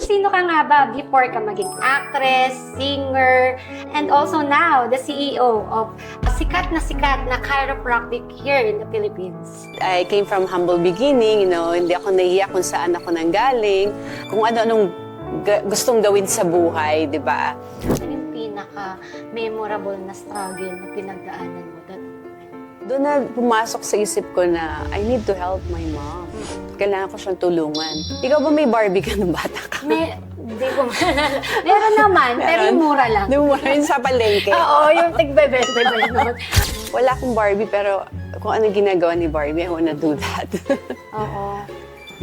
sino ka nga ba before ka maging actress, singer, and also now, the CEO of a sikat na chiropractic here in the Philippines? I came from humble beginning, hindi ako nahiya kung saan ako nanggaling, kung ano-anong gustong gawin sa buhay, di ba? Ano yung pinaka-memorable na struggle na pinagdaanan mo? Doon na pumasok sa isip ko na I need to help my mom. Kailangan ko siyang tulungan. Ikaw ba may Barbie ka ng bata ka? Hindi ko maalala. Meron naman, pero yung mura lang. Mura yun sa palengke. Oo, yung tigbe-bente ba yun? Wala akong Barbie, pero kung ano ginagawa ni Barbie, I wanna do that. Oo.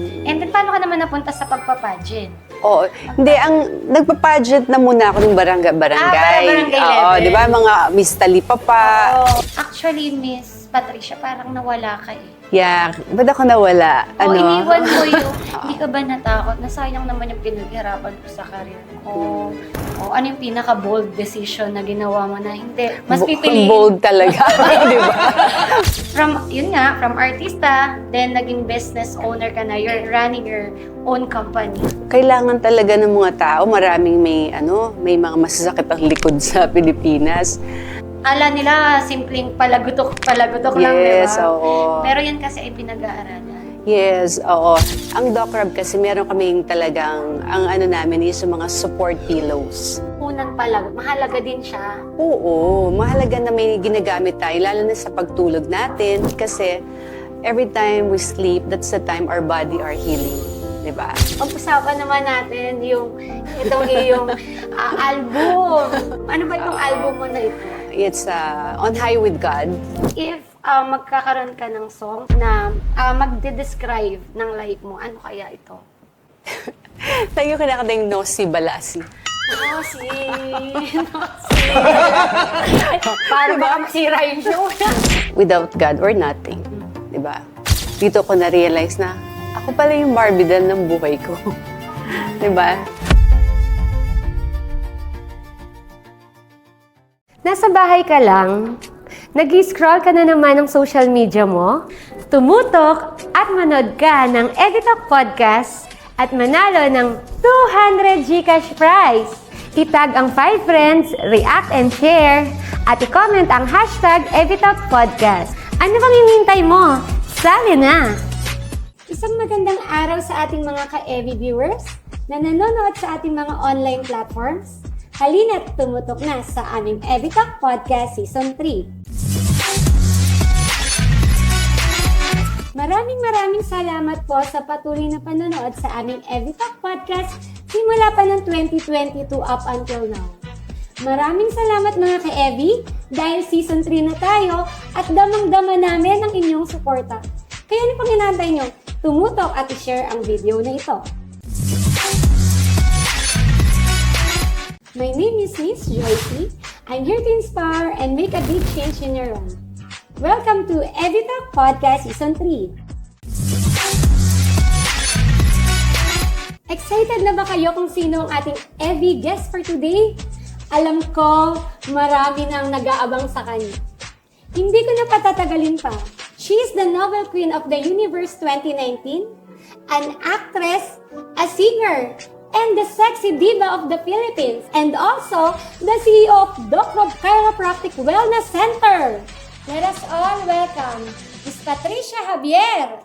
And then, paano ka naman napunta sa pagpapageant? Oo. Hindi, nagpa-pageant na muna ako ng barangay. Barangay level. Oo, di ba? Mga Miss Talipapa. Oo. Actually, Miss Patricia, parang nawala ka eh. Yeah. Ba't ako nawala? Iniwan mo yung, hindi ka ba natakot? Nasayang naman yung pinaghirapan ko sa career ko. Ano yung pinaka-bold decision na ginawa mo na hindi? Mas pipiliin. Bold talaga, di ba? From artista, then naging business owner ka na, you're running your own company. Kailangan talaga ng mga tao, maraming may mga masasakit ang likod sa Pilipinas. Ala nila, simpleng palagutok lang, di ba? Yes, oo. Pero yan kasi ay pinag-aaralan. Yes, oo. Ang DocRab kasi meron kaming talagang, ang namin is yung mga support pillows. Unang palagot, mahalaga din siya. Oo, mahalaga na may ginagamit tayo, lalo na sa pagtulog natin. Kasi every time we sleep, that's the time our body are healing. Diba? Pag-usapan naman natin itong iyong album. Ano ba itong album mo na ito? It's On High with God. If magkakaroon ka ng song na magde-describe ng life mo, ano kaya ito? Tayo ka na kadang Nosy Balasi. Nosy. Para baka masira yung show. Without God or nothing. Diba? Dito ko na-realize na ako pala yung Barbie doll ng buhay ko. Diba? Nasa bahay ka lang, nag-scroll ka na naman ng social media mo, tumutok at manood ka ng Editalk Podcast at manalo ng 200 GCash prize. Itag ang 5 friends, react and share, at i-comment ang hashtag Editalk Podcast. Ano bang hinihintay mo? Sali na! Isang magandang araw sa ating mga ka-EV viewers na nanonood sa ating mga online platforms. Halina't tumutok na sa aming Editalk Podcast Season 3. Maraming salamat po sa patuloy na panonood sa aming Editalk Podcast simula pa ng 2022 up until now. Maraming salamat mga ka-EV dahil Season 3 na tayo at damang-dama namin ang inyong suporta. Kaya ano pang hinahantay nyo? Tumutok at i-share ang video na ito. My name is Miss Joycey. I'm here to inspire and make a big change in your life. Welcome to Editalk Podcast Season 3. Excited na ba kayo kung sino ang ating EV guest for today? Alam ko, marami nang nag-aabang sa kanya. Hindi ko na patatagalin pa. She is the Nobel Queen of the Universe 2019, an actress, a singer, and the sexy diva of the Philippines, and also the CEO of DocRab Chiropractic Wellness Center. Let us all welcome Ms. Patricia Javier.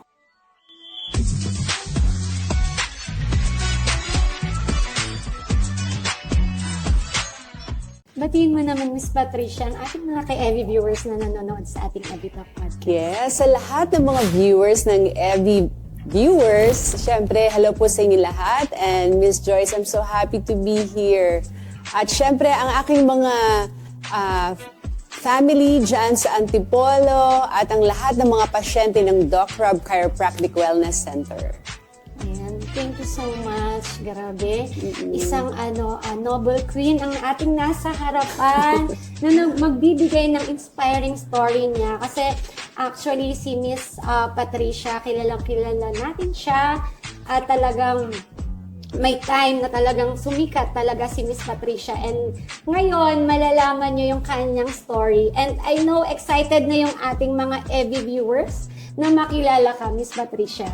Batiin mo naman, Ms. Patricia, ang ating mga ka-EV viewers na nanonood sa ating Editalk Podcast. Yes, sa lahat ng mga viewers ng EV viewers, syempre, hello po sa inyo lahat. And Miss Joyce, I'm so happy to be here. At syempre, ang aking mga family dyan sa Antipolo at ang lahat ng mga pasyente ng DocRab Chiropractic Wellness Center. Ayan, thank you so much. Grabe. Isang Nobel Queen ang ating nasa harapan na magbibigay ng inspiring story niya. Kasi actually si Miss Patricia, kilalang natin siya at talagang may time na talagang sumikat talaga si Miss Patricia. And ngayon, malalaman nyo yung kanyang story. And I know excited na yung ating mga EV viewers na makilala ka, Miss Patricia.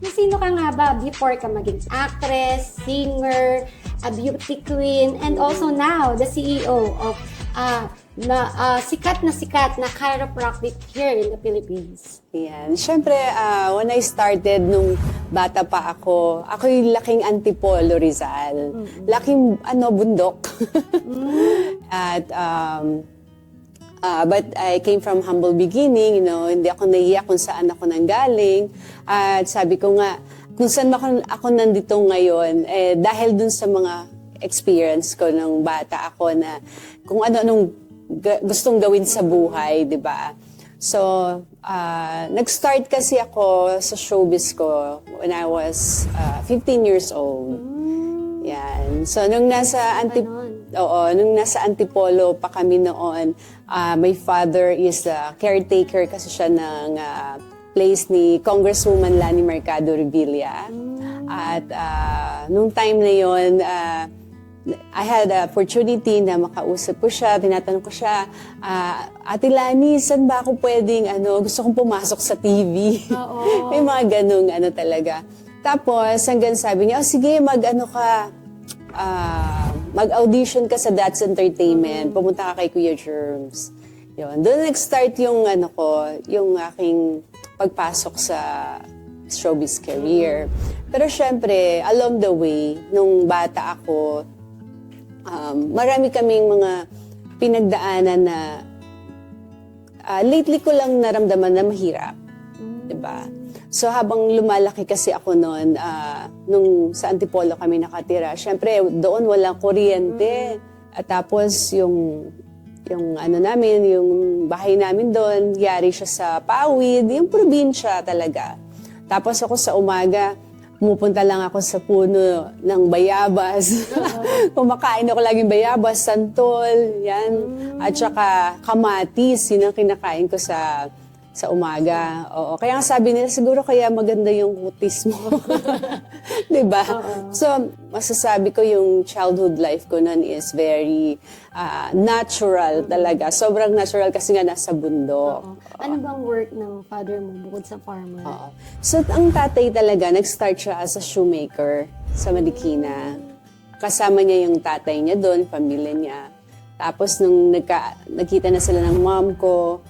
Sino ka nga ba before ka maging actress, singer, a beauty queen, and also now, the CEO of sikat na chiropractic here in the Philippines. Yan. Siyempre, when I started, nung bata pa ako yung laking Antipolo, Rizal. Laking, bundok. At, but I came from humble beginning, hindi ako nahiya kung saan ako nanggaling. At sabi ko nga, kung saan ako nandito ngayon, dahil dun sa mga experience ko nung bata ako na kung ano-anong gustong gawin sa buhay, di ba? So, nag-start kasi ako sa showbiz ko when I was 15 years old. Yan. So, nung nasa Antipolo pa kami noon, my father is a caretaker kasi siya ng place ni Congresswoman Lani Mercado Revilla. At nung time na yon, I had the opportunity na makausap ko siya, tinatanong ko siya, Ate Lani, saan ba ako pwedeng, gusto kong pumasok sa TV. May mga ganung talaga. Tapos, hanggang sabi niya, sige, mag-audition ka sa That's Entertainment, pumunta ka kay Kuya Germs. Yun. Doon nag-start yung, yung aking pagpasok sa showbiz career. Pero syempre, along the way, nung bata ako, marami kaming mga pinagdaanan na lately ko lang naramdaman na mahirap. Diba? So habang lumalaki kasi ako noon, nung sa Antipolo kami nakatira, syempre doon walang kuryente. At tapos yung yung bahay namin doon, yari siya sa Pawid, yung probinsya talaga. Tapos ako sa umaga, pumupunta lang ako sa puno ng bayabas. Kumakain ako laging bayabas, santol, yan. At saka kamatis, yun ang kinakain ko sa umaga. Oo. Kaya nga sabi nila, siguro kaya maganda yung kutis mo. Diba? So, masasabi ko yung childhood life ko nun is very natural talaga. Sobrang natural kasi nga nasa bundok. Ano bang work ng father mo bukod sa farmer? Oo. So, ang tatay talaga, nag-start siya as a shoemaker sa Marikina. Kasama niya yung tatay niya doon, pamilya niya. Tapos, nung nagkita na sila ng mom ko,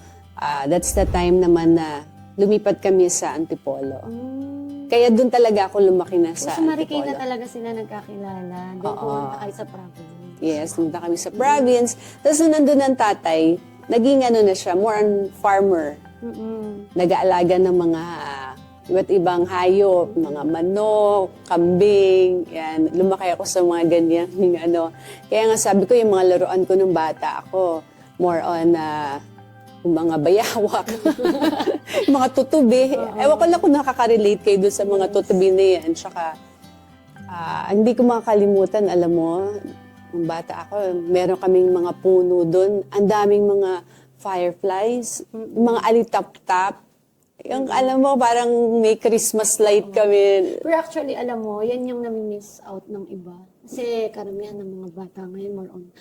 that's the time naman na lumipat kami sa Antipolo. Kaya doon talaga ako lumaki na sa Sa Marikina Antipolo. talaga sila nagkakilala. Doon pumunta kayo sa province. Yes, pumunta kami sa province. Tapos nung nandun ang tatay, naging na siya, more on farmer. Nag-aalaga ng mga iba't ibang hayop, mga manok, kambing, yan. Lumaki ako sa mga ganyan, Kaya nga sabi ko, yung mga laruan ko nung bata ako, more on yung mga bayawak, yung mga tutubi. Ewan ko lang kung nakaka-relate kayo doon sa mga tutubi na yan. Tsaka, hindi ko makakalimutan, alam mo, nung bata ako, meron kaming mga puno doon. Ang daming mga fireflies, mga alitap-tap. Yung, alam mo, parang may Christmas light kami. Pero actually, alam mo, yan yung nami-miss out ng iba. Kasi karamihan ng mga bata ngayon more on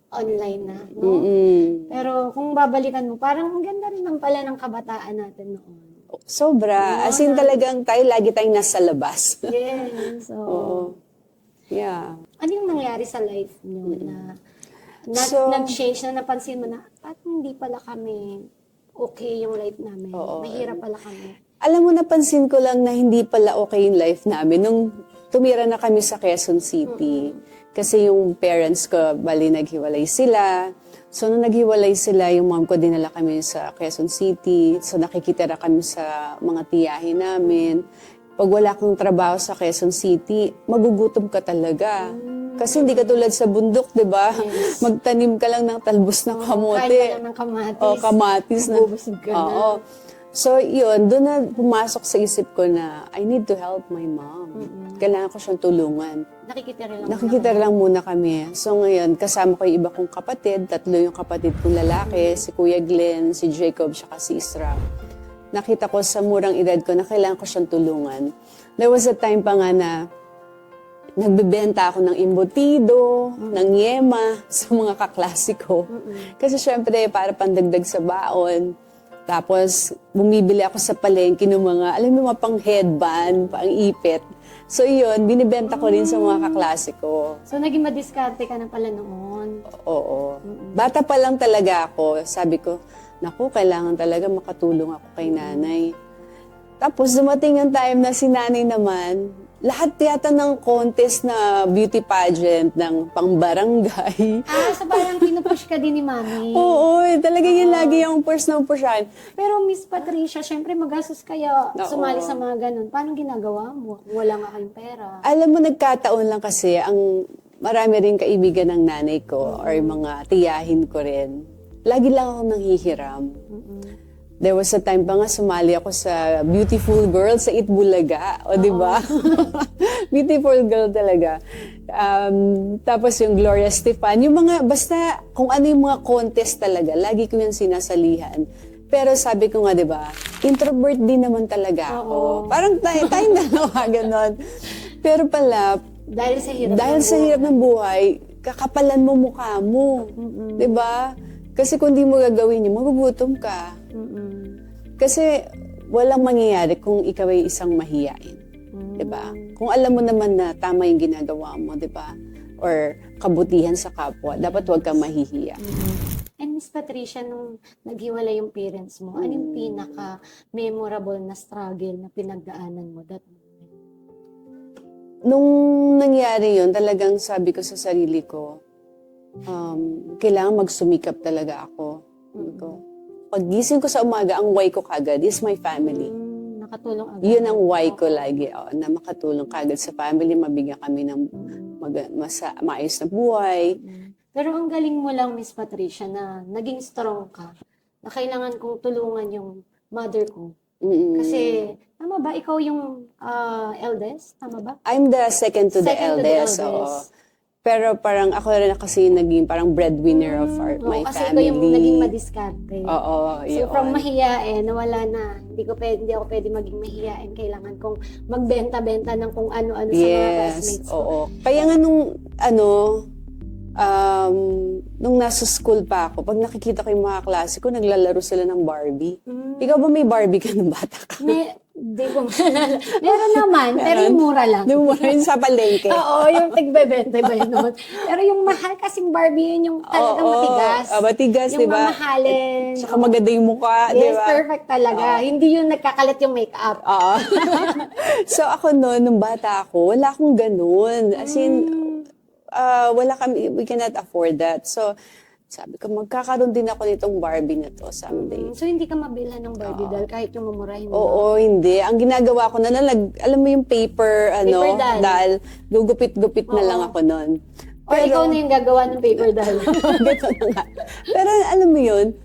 online na, no? Pero kung babalikan mo, parang ang ganda rin ng pala ng kabataan natin noon. Sobra. As in talagang lagi tayong nasa labas. Yes. So, Yeah. ano yung nangyari sa life niyo na nag-change na napansin mo na at hindi pala kami okay yung life namin. Mahirap pala kami. Alam mo, napansin ko lang na hindi pala okay yung life namin nung tumira na kami sa Quezon City. Kasi yung parents ko, bali naghiwalay sila. So, nung naghiwalay sila, yung mom ko dinala kami sa Quezon City. So, nakikitira kami sa mga tiyahin namin. Pag wala kang trabaho sa Quezon City, magugutom ka talaga. Kasi hindi ka tulad sa bundok, di ba? Yes. Magtanim ka lang ng talbos ng kamote. Kain ka lang ng kamatis. O, kamatis. Bubusog ka na. Oo. So, yun, doon na pumasok sa isip ko na I need to help my mom. Kailangan ko siyang tulungan. Nakikitira lang muna kami. So, ngayon, kasama ko yung iba kong kapatid. 3 yung kapatid kong lalaki. Si Kuya Glenn, si Jacob, saka si Isra. Nakita ko sa murang edad ko na kailangan ko siyang tulungan. There was a time pa nga na nagbebenta ako ng embutido, ng yema, sa mga kaklasiko. Kasi syempre, para pandagdag sa baon. Tapos, bumibili ako sa palengke ng mga, alam mo, mga pang headband, pang ipit. So, yun, binibenta ko rin sa mga kaklase ko. So, naging madiskarte ka na pala noon. Oo. Bata pa lang talaga ako. Sabi ko, naku, kailangan talaga makatulong ako kay nanay. Tapos, dumating ang time na si nanay naman, lahat yata ng contest na beauty pageant ng pang-barangay. So parang pinupush ka din ni Mami. Oo, talaga yun lagi yung push ng pushan. Pero Miss Patricia, syempre magastos kaya Oo. sumali sa mga ganun. Paano ginagawa mo? Wala nga kayong pera. Alam mo, nagkataon lang kasi, ang marami rin kaibigan ng nanay ko or mga tiyahin ko rin. Lagi lang ako nanghihiram. There was a time pa nga sumali ako sa Beautiful Girl sa Itbulaga. O, di ba? Beautiful Girl talaga. Tapos yung Gloria Estefan. Yung mga, basta kung ano yung mga contest talaga, lagi ko yung sinasalihan. Pero sabi ko nga, di ba, introvert din naman talaga ako. Parang tayong dalawa, ganon. Pero pala, Dahil sa hirap. hirap ng buhay, kakapalan mo mukha mo. Di ba? Kasi kung di mo gagawin yun, magugutom ka. Kasi walang mangyayari kung ikaw ay isang mahiyain. Diba? Kung alam mo naman na tama yung ginagawa mo, diba? Or kabutihan sa kapwa, dapat huwag kang mahihiya. And Miss Patricia, nung naghiwalay yung parents mo, ano yung pinaka-memorable na struggle na pinagdaanan mo that moment? Nung nangyari yun, talagang sabi ko sa sarili ko, kailangan magsumikap talaga ako. Sabi ko, paggising ko sa umaga, ang why ko kagad is my family. Nakatulong agad. Yun ang why ko lagi, na makatulong kagad sa family, mabigyan kami ng maayos na buhay. Pero ang galing mo lang, Miss Patricia, na naging strong ka. Na kailangan kong tulungan yung mother ko. Kasi, tama ba? Ikaw yung eldest? Tama ba? I'm the second to the eldest. Oo. Pero parang ako rin kasi naging parang breadwinner of my kasi family. ikaw yung naging madiskarte. Oo, So yun. from mahiyain, nawala na. Hindi ako pwede maging mahiyain. Kailangan kong magbenta-benta ng kung ano-ano sa mga classmates ko. Oo. Kaya nga nung nasa school pa ako, pag nakikita ko yung mga klase ko, naglalaro sila ng Barbie. Ikaw ba may Barbie ka nung bata ka? Hindi ko maalala. Meron naman, pero yung mura lang. Nung yun sa palengke. Oo, yung tigbebente ba yun noon? Pero yung mahal kasing Barbie, yun yung talagang matigas. Matigas, yung di ba? mamahalin. Saka maganda yung mukha, di Yes, ba? perfect talaga. Hindi yung nagkakalat yung makeup. Oo. So ako noon, nung bata ako, wala akong ganun. As in, wala kami, we cannot afford that. So, sabi ko, magkakaroon din ako nitong Barbie na to someday. So, hindi ka mabilhan ng Barbie doll kahit yung mumurahin mo. Oo, hindi. Ang ginagawa ko na alam mo yung paper, Paper doll. doll, gugupit-gupit na lang ako noon. Or ikaw na yung gagawa ng paper doll. Ganun na nga. Pero alam mo yun,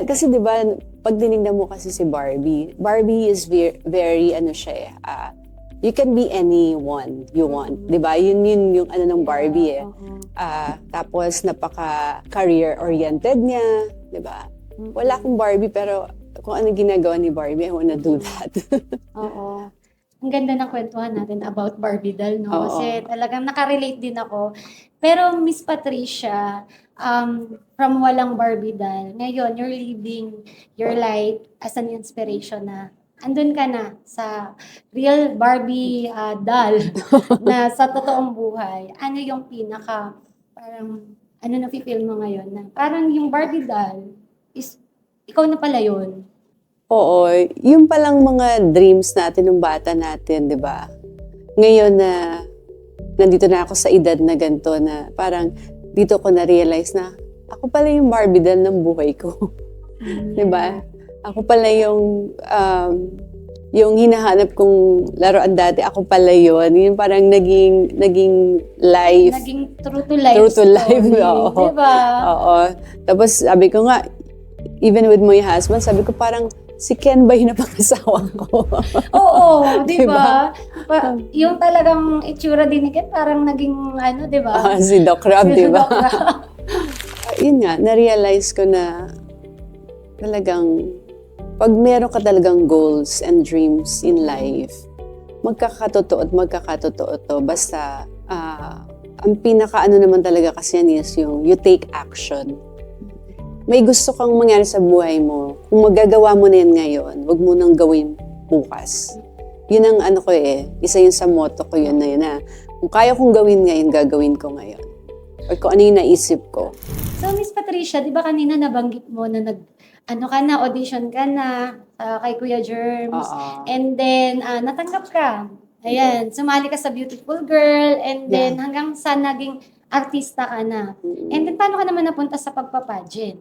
kasi di ba, pag dinignan mo kasi si Barbie is very you can be anyone you want. Di ba? Yun yung ano ng Barbie eh. Tapos napaka-career-oriented niya. Di ba? Wala akong Barbie pero kung ano ginagawa ni Barbie, I wanna do that. Oo. Ang ganda ng kwentuhan natin about Barbie doll, no? Oo. Kasi talagang nakarelate din ako. Pero Miss Patricia, from walang Barbie doll, ngayon you're living your life as an inspiration na andun ka na sa real Barbie doll na sa totoong buhay. Ano yung ano na-feel mo ngayon na parang yung Barbie doll is ikaw na pala yun. Oo, yung palang mga dreams natin ng bata natin, di ba? Ngayon na nandito na ako sa edad na ganito na parang dito ko na-realize na ako pala yung Barbie doll ng buhay ko. Di ba? Ako pala yung hinahanap kong laruan dati, ako pala yun. Yung parang naging life. Naging true to life True to life, story. oo. Diba? Oo. Tapos sabi ko nga, even with my husband, sabi ko parang, si Ken ba yung napangasawa ko? Oo, di ba? Yung talagang itsura din ni Ken, parang naging di ba? Si Doc Rob, Si di ba? Doc Rob. Yun nga, na-realize ko na talagang pag meron ka talagang goals and dreams in life, magkakatotoo to. Basta, ang pinaka naman talaga kasi yan is yung you take action. may gusto kang mangyari sa buhay mo, kung magagawa mo na yan ngayon, wag mo nang gawin bukas. Yun ang ano ko isa yun sa motto ko yun na kung kaya kong gawin ngayon, gagawin ko ngayon. Or kung ano yung naisip ko. So, Miss Patricia, di ba kanina nabanggit mo na audition ka na kay Kuya Germs. Oo. And then, natanggap ka. Ayan, sumali ka sa Beautiful Girl. And then, hanggang sa naging artista ka na. And then, paano ka naman napunta sa pagpapageant?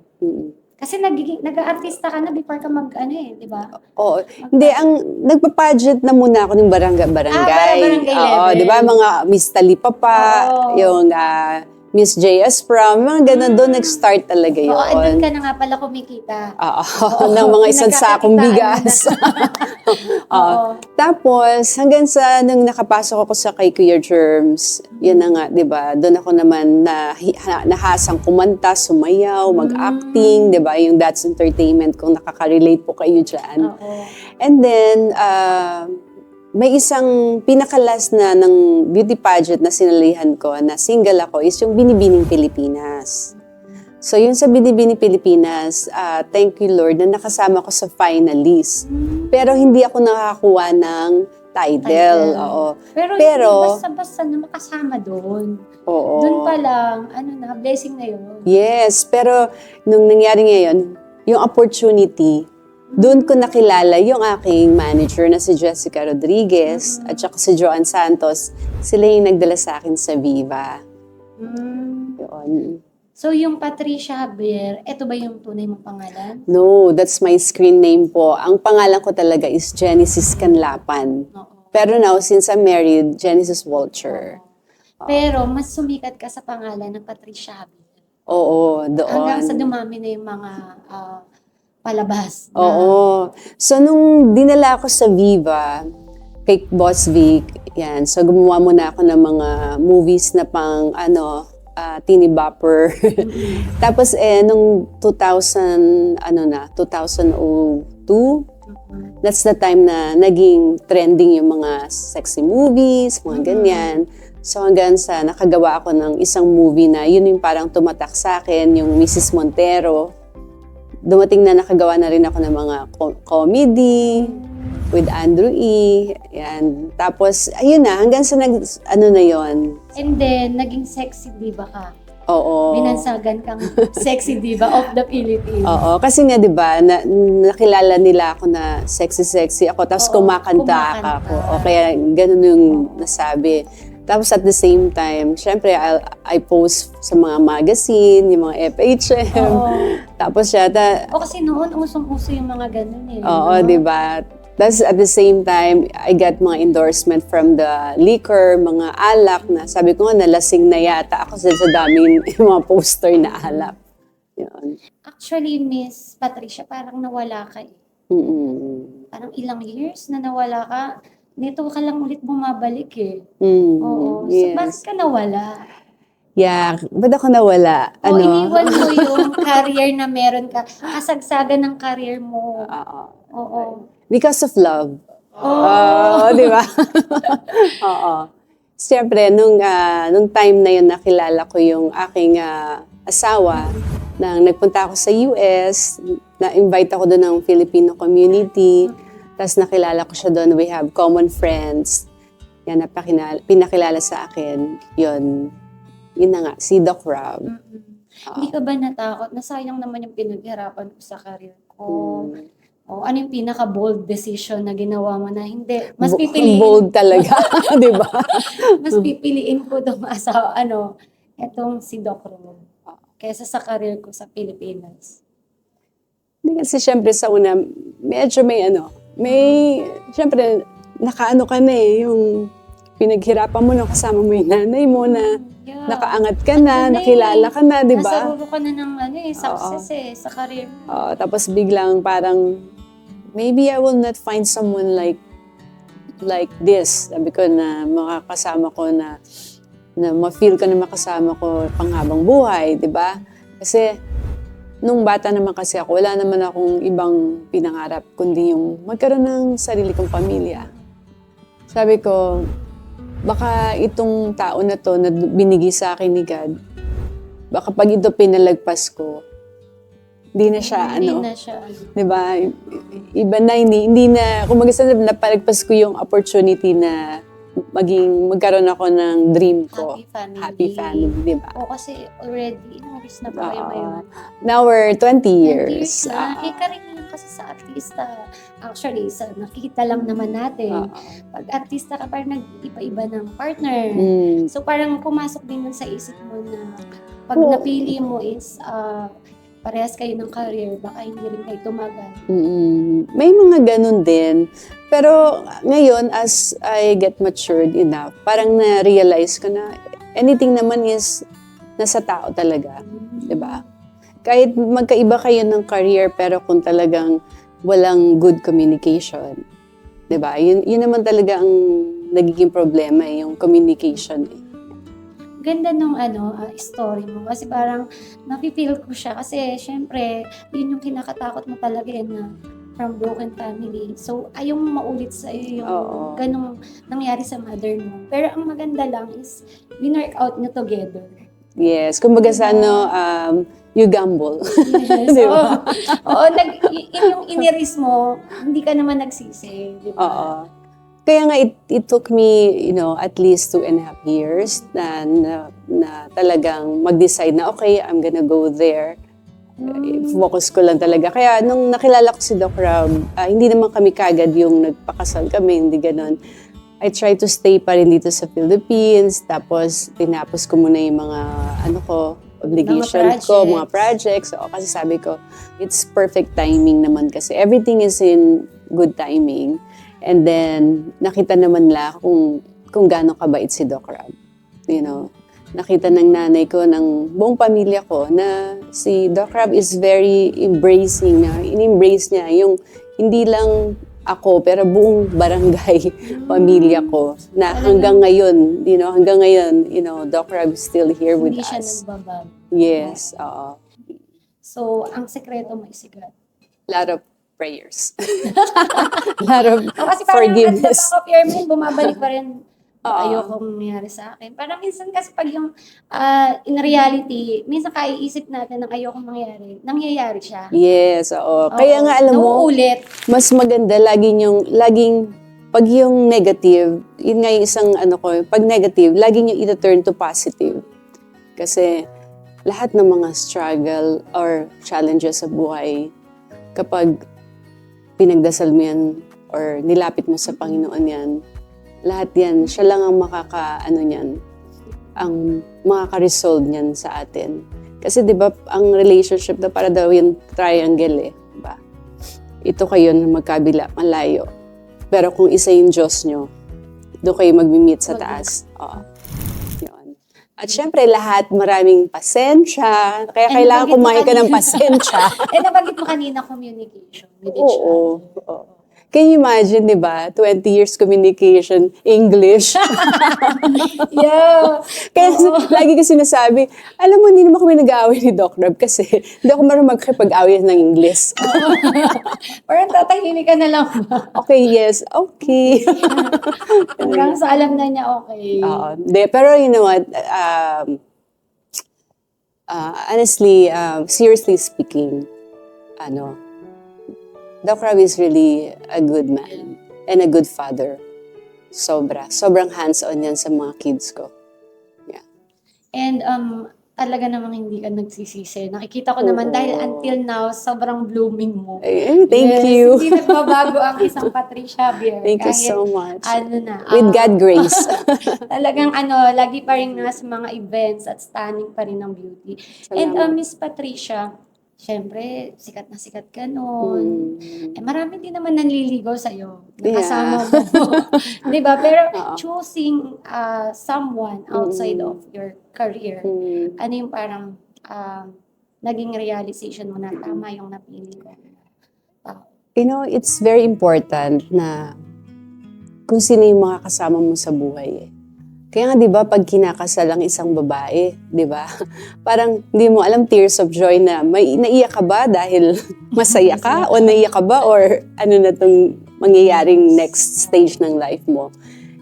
Kasi nag-aartista ka na before ka di ba? Oo. Hindi, nagpa-pageant na muna ako ng barangay. Barangay Oo, level. di ba? Mga Miss Talipapa, Oo. yung Miss JS Prom, mga ganun doon nag-start talaga yun. Oo, andun ka na nga pala kumikita. Oo, ng mga isang sakong bigas. Oo. Tapos, hanggang sa nung nakapasok ako sa kay Kuya Germs, yun na nga, di ba? Doon ako naman nahasang kumanta, sumayaw, mag-acting, di ba? Yung That's Entertainment, kung nakaka-relate po kayo dyan. Oo. And then, may isang pinakalas na ng beauty pageant na sinalihan ko, na single ako, is yung Binibining Pilipinas. So, yun sa Binibining Pilipinas, thank you Lord, na nakasama ko sa finalist. Pero hindi ako nakakuha ng title. Oo. Pero hindi basta-basta na makasama doon. Oo. Doon pa lang, blessing na yun. Yes, pero nung nangyari ngayon, yung opportunity, doon ko nakilala yung aking manager na si Jessica Rodriguez at saka si Joanne Santos. Sila yung nagdala sa akin sa Viva. Yun. So, yung Patricia Javier, eto ba yung tunay mong pangalan? No, that's my screen name po. Ang pangalan ko talaga is Genesis Canlapan. Oo. Pero now, since I'm married, Genesis Walcher. Pero, mas sumikat ka sa pangalan ng Patricia Javier. Oo, doon. Hanggang sa dumami na yung mga palabas. Oo. So, nung dinala ako sa Viva, kay Boss Vic, yan. So, gumawa muna ako ng mga movies na pang, teeny bopper. Tapos, nung 2002, that's the time na naging trending yung mga sexy movies, mga ganyan. So, hanggang sa nakagawa ako ng isang movie na yun yung parang tumatak sa akin, yung Mrs. Montero. Dumating na nakagawa na rin ako ng mga comedy with Andrew E. Yan. Tapos, ayun na, hanggang sa na yon. And then, naging sexy diva ka. Oo. Binansagan kang sexy diva of the Philippines. Oo. Kasi nga, di ba, nakilala nila ako na sexy ako, tapos Oo, kumakanta kumakanta. ako. O kaya, ganun yung nasabi. Tapos at the same time, syempre, I post sa mga magazine, yung mga FHM. Oo. Tapos yata, Kasi noon, usong-uso yung mga ganun eh. oo, di ba? Tapos at the same time, I got mga endorsement from the liquor, mga alak na sabi ko nga, nalasing na yata ako sa daming mga poster na alak. Yun. Actually, Miss Patricia, parang nawala ka eh. Parang ilang years na nawala ka. Nito ka lang ulit bumabalik eh. Oo. So, Yes. bakit ka nawala? Yeah, ba't ako nawala? Iniwan mo yung career na meron ka. Kasagsagan ng career mo. Oo. Because of love. Di ba? Oo. Siyempre, nung time na yun, nakilala ko yung aking asawa. Nang nagpunta ako sa US, na-invite ako doon ng Filipino community. Tapos nakilala ko siya doon. We have common friends. Yan, pinakilala sa akin. Yun na nga, si Doc Rob. Hindi ka ba natakot? Nasayang naman yung pinaghirapan ko sa career ko. Ano yung pinaka-bold decision na ginawa mo na hindi? Mas pipiliin. Bold talaga, di ba? Mas pipiliin ko itong asawa, etong si Doc Rob. Kesa sa career ko sa Pilipinas. Hindi kasi syempre sa una, medyo syempre, nakaano ka na yung pinaghirapan mo na kasama mo yung nanay mo na nakaangat ka na, nakilala ka na, di ba? Nasaruro ka na ng success sa career mo. Tapos biglang parang, maybe I will not find someone like this. Sabi ko na makakasama ko na ma-feel ko na makasama ko panghabang buhay, di ba? Kasi, nung bata naman kasi ako, wala naman akong ibang pinangarap, kundi yung magkaroon ng sarili kong pamilya. Sabi ko, baka itong tao na to na binigay sa akin ni God, baka pag ito pinalagpas ko, Hindi na siya, Hindi na siya. di ba? Iba na, hindi na, kung napalagpas ko yung opportunity na magkaroon ako ng dream ko. Happy family. Happy family, di ba? O kasi already, inuris na pa kayo ngayon. Now we're 20 20 years. years na. Karamihan kasi sa artista, actually, sa nakikita lang naman natin, pag artista ka, parang nag-iba-iba ng partner. So parang pumasok din nun sa isip mo na pag napili mo is parehas kayo ng career, baka hindi rin kayo tumagal. May mga ganun din. Pero ngayon, as I get matured enough, parang na-realize ko na anything naman is nasa tao talaga. Diba? Kahit magkaiba kayo ng career, pero kung talagang walang good communication, diba? Yun naman talaga ang nagiging problema, yung communication. Ganda nung story mo. Kasi parang napipil ko siya. Kasi syempre, yun yung kinakatakot mo talaga na from broken family. So, ayaw mo maulit sa iyo yung ganong nangyari sa mother mo. Pero ang maganda lang is, winwork out nyo together. Yes. Kumbaga sa you gamble. Yes. Diba? Oo, yung iniris mo, hindi ka naman nagsisi. Diba? Oo. Kaya nga, it took me, at least 2.5 years na talagang mag-decide na, okay, I'm gonna go there. Focus ko lang talaga. Kaya nung nakilala ko si Doc Rob, hindi naman kami kagad yung nagpakasal kami, hindi ganon. I tried to stay pa rin dito sa Philippines, tapos tinapos ko muna yung mga, obligation ko, mga projects. So, kasi sabi ko, it's perfect timing naman kasi everything is in good timing. And then, nakita naman nila kung gaano kabait si Doc Rob. Nakita ng nanay ko, ng buong pamilya ko, na si Doc Rob is very embracing. In-embrace niya yung hindi lang ako, pero buong barangay, pamilya ko, na hanggang ngayon, Doc Rob is still here with Hindi siya us. nagbabago. Yes, oo. So, ang sekreto mo is sigat. Lot of prayers. Lot of Kasi parang forgiveness. at the back of your mind, bumabalik pa rin, Oo. ayokong nangyari sa akin. Parang minsan kasi pag yung in reality, minsan kaiisip natin ng ayokong mangyari, nangyayari siya. Yes, oo. Oo. Kaya nga alam mo, Nauulit. mas maganda laging pag yung negative, yun nga yung isang pag negative, laging yung ito-turn to positive. Kasi lahat ng mga struggle or challenges sa buhay, kapag pinagdasal mo yan or nilapit mo sa Panginoon yan, lahat yan, siya lang ang ang makaka-resolve niyan sa atin. Kasi di ba, ang relationship na para daw yung triangle diba? Ito kayo na magkabila, malayo. Pero kung isa yung Diyos nyo, doon kayo mag-meet sa taas. Oo. Yun. At syempre, lahat maraming pasensya. Kaya kailangan kumain ka ng pasensya. Nabanggit mo kanina, communication with each Oo. other. Oo. Can you imagine, di ba? 20 years communication, English. Yeah. Kaya lagi ko sinasabi, alam mo, hindi naman kami nag-aaway ni Doc Rob kasi hindi ako marunong magkipag-away ng English. Parang tatahimik ka na lang ba? Okay, yes, okay. Hanggang sa alam na niya, okay. Oo. Pero you know what, honestly, seriously speaking, Doc Rob is really a good man and a good father. Sobrang hands-on yan sa mga kids ko. Yeah. And talaga namang hindi ka nagsisisi. Nakikita ko naman dahil until now, sobrang blooming mo. Thank you. Hindi nagbabago ang isang Patricia Bier. Thank you so much. With With God grace. Talagang lagi pa rin nasa mga events at stunning pa rin ng beauty. And Salamat. Miss Patricia, syempre, sikat na sikat ka noon. Marami din naman nanliligaw sa'yo. Nakasama mo. Diba? Pero choosing someone outside of your career, ano yung parang naging realization mo na tama yung napili ko? It's very important na kung sino yung mga kasama mo sa buhay. Kaya nga, di ba, pag kinakasal ang isang babae, di ba, parang hindi mo alam, tears of joy na, naiyak ka ba dahil masaya ka? O naiyak ka ba? Or ano na itong mangyayaring next stage ng life mo?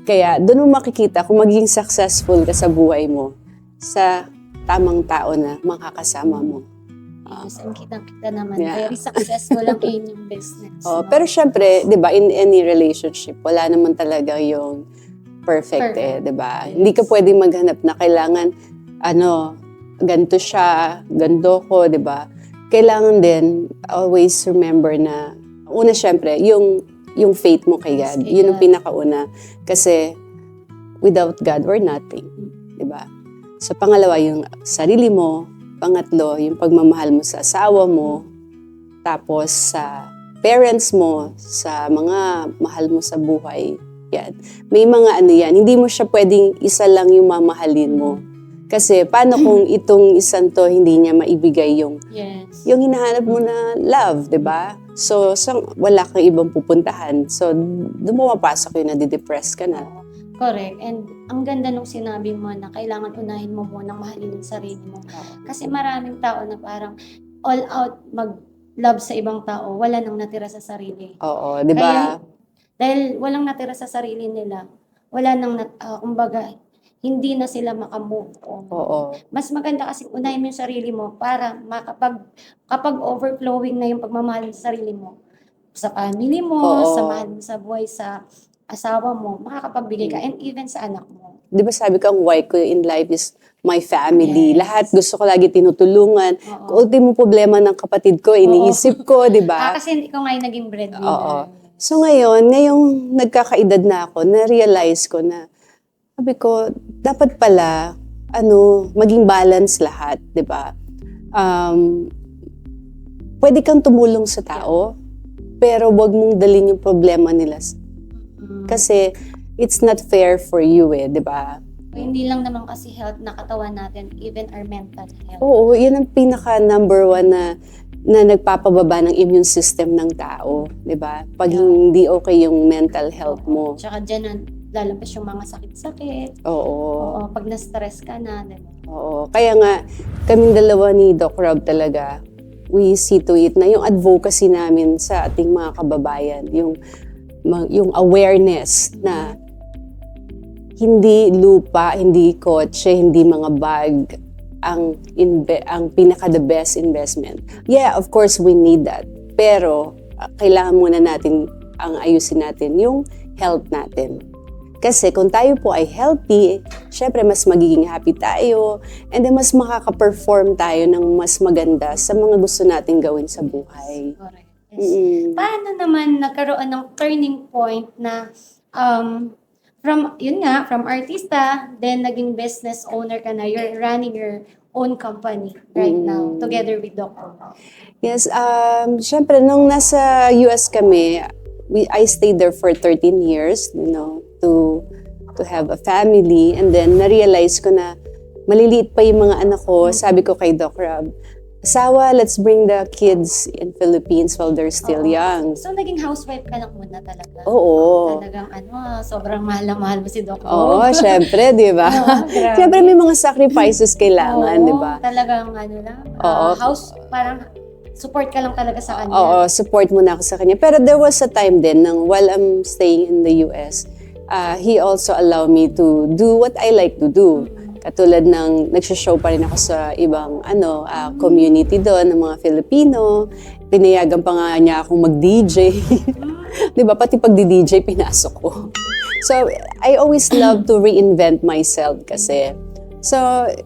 Kaya doon mo makikita kung magiging successful ka sa buhay mo sa tamang tao na makakasama mo. Pilipinas. And kitang-kita naman, Yeah. very successful ang inyong business. Oh, no? pero syempre, 'di ba, in any relationship, wala naman talaga yung perfect, Perfect. 'di ba? Yes. Hindi ka pwedeng maghanap na kailangan ganito siya, ganito ko, 'di ba? Kailangan din always remember na una syempre, yung faith mo kay God. Yes, kay Yun ang God. pinakauna kasi without God we're nothing, 'di ba? So pangalawa yung sarili mo, pangatlo yung pagmamahal mo sa asawa mo, tapos sa parents mo, sa mga mahal mo sa buhay. Yan. May mga yan. Hindi mo siya pwedeng isa lang yung mamahalin mo. Kasi paano kung itong isang to hindi niya maibigay yung Yes. hinahanap mo na love, 'di ba? So wala kang ibang pupuntahan. So doon pumapasok yung nadidepress ka na. Correct. And ang ganda nung sinabi mo na kailangan unahin mo munang mahalin ang sarili mo. Kasi maraming tao na parang all out mag-love sa ibang tao, wala nang natira sa sarili. Oo, 'di ba? Dahil walang natira sa sarili nila, wala nang, kumbaga, hindi na sila makamove on. Oo. Mas maganda kasi unahin mo yung sarili mo para kapag overflowing na yung pagmamahal sa sarili mo, sa family mo, Oo. sa mahal mo sa buhay, sa asawa mo, makakapagbigay ka, and even sa anak mo. Di ba sabi ko, ang why ko in life is my family. Yes. Lahat gusto ko lagi tinutulungan. Oo. Kung ultimo problema ng kapatid ko, iniisip ko, di ba? Kasi ikaw nga yung naging breadwinner. Oo. So ngayong nagkakaedad na ako, na-realize ko na, sabi ko, dapat pala, maging balance lahat, di ba? Pwede kang tumulong sa tao, pero wag mong dalhin yung problema nila. Kasi it's not fair for you di ba? Hindi lang naman kasi health na katawan natin, even our mental health. Oo, yun ang pinaka number one na nagpapababa ng immune system ng tao, di ba? Pag hindi okay yung mental health mo. Tsaka dyan lalabas yung mga sakit-sakit. Oo. Oo, pag na-stress ka na. Diba? Oo. Kaya nga, kaming dalawa ni Doc Rob talaga, we see to it na yung advocacy namin sa ating mga kababayan, yung awareness na hindi lupa, hindi kotse, hindi mga bag ang pinaka the best investment. Yeah, of course we need that. Pero kailangan muna natin ayusin natin yung health natin. Kasi kung tayo po ay healthy, syempre mas magiging happy tayo and then mas makaka-perform tayo ng mas maganda sa mga gusto nating gawin sa buhay. Correct. Yes. Paano naman nagkaroon ng turning point na from artista, then naging business owner ka na, you're running your own company right now, together with Doc Rob? Yes, syempre nung nasa US kami, I stayed there for 13 years, to have a family, and then na-realize ko na maliliit pa yung mga anak ko. Sabi ko kay Doc Rob, asawa, let's bring the kids in Philippines while they're still young. So, naging housewife ka lang muna talaga? Oo. Talagang sobrang mahal na mahal mo si Doc Rob. Oo, syempre, di ba? Grabe. Syempre may mga sacrifices kailangan, di ba? Talagang Oo. parang support ka lang talaga sa kanya. Oo, support muna ako sa kanya. Pero there was a time din while I'm staying in the US, he also allowed me to do what I like to do. Katulad ng nagsishow pa rin ako sa ibang community doon ng mga Filipino. Pinayagan pa nga niya akong mag-DJ. Di ba? Pati pag-DJ, pinasok ko. So, I always love to reinvent myself kasi. So,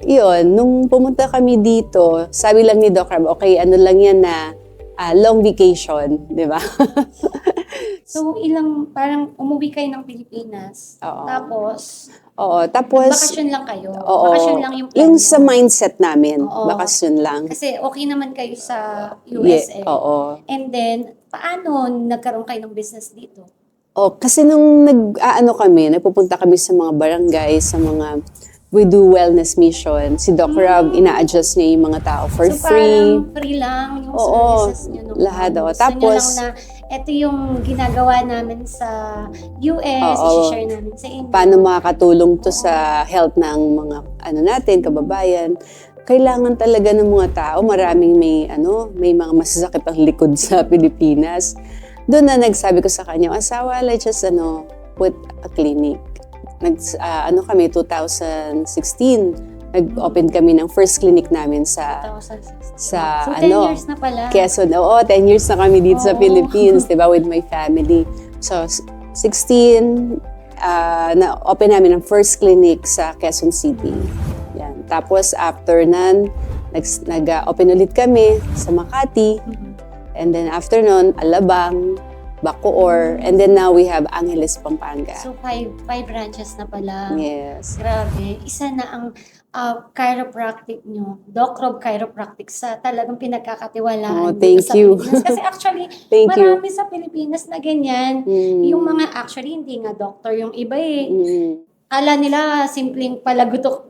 yun. Nung pumunta kami dito, sabi lang ni Doc Rob, okay, lang yan na long vacation. Di ba? So, parang umuwi kayo ng Pilipinas. Oo. Tapos, bakasyon lang kayo. Oo. Bakasyon lang yung plan Yung niyo. sa mindset namin, Oo. bakasyon lang. Kasi okay naman kayo sa USA. Oo. And then, paano nagkaroon kayo ng business dito? Kasi nung nagpupunta kami sa mga barangay, sa mga we do wellness mission. Si Doc Rob, ina-adjust niya yung mga tao for so, free. parang free lang yung Oo, services nyo. lahat. Gusto Tapos, nyo lang na, ito yung ginagawa namin sa US, Oo. i-share namin sa inyo. paano makakatulong to sa health ng mga natin, kababayan. Kailangan talaga ng mga tao, maraming may mga masasakit ang likod sa Pilipinas. Doon na nagsabi ko sa kanya, asawa, let's just put a clinic. Kami 2016, Nag-open kami ng first clinic namin sa 2016. sa So, 10 years na pala. Quezon. Oo, 10 years na kami dito sa Oo. Philippines, 'di ba, with my family. So 16 na-open namin ang first clinic sa Quezon City. Yan. Tapos after nan, nag-open ulit kami sa Makati. And then after nun, Alabang, Bacoor, and then now we have Angeles, Pampanga. So, five branches na pala. Yes. Grabe. Isa na ang chiropractic nyo, Doc Rob Chiropractic, sa talagang pinagkakatiwalaan Oh, thank dito sa you. Pilipinas. Kasi actually, Thank you. marami sa Pilipinas na ganyan. Yung mga actually, hindi nga doctor yung iba eh. Kala nila simpleng palagutok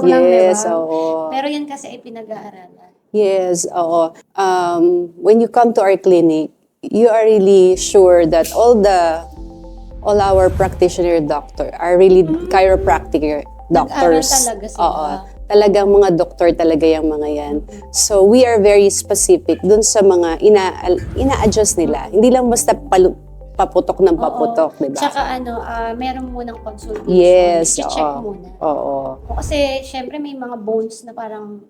lang, di ba? Yes, oo. Pero yan kasi ay pinag-aaralan. Yes, oo. When you come to our clinic, you are really sure that all our practitioner doctor are really chiropractic doctors. Nag-aral talaga sila. Oo. Talagang mga doktor talaga yung mga yan. So we are very specific dun sa mga ina-adjust nila. Hindi lang basta paputok ng paputok, di ba? Tsaka meron munang consultation. Yes, I-check oo. muna. Oo. Kasi, syempre, may mga bones na parang,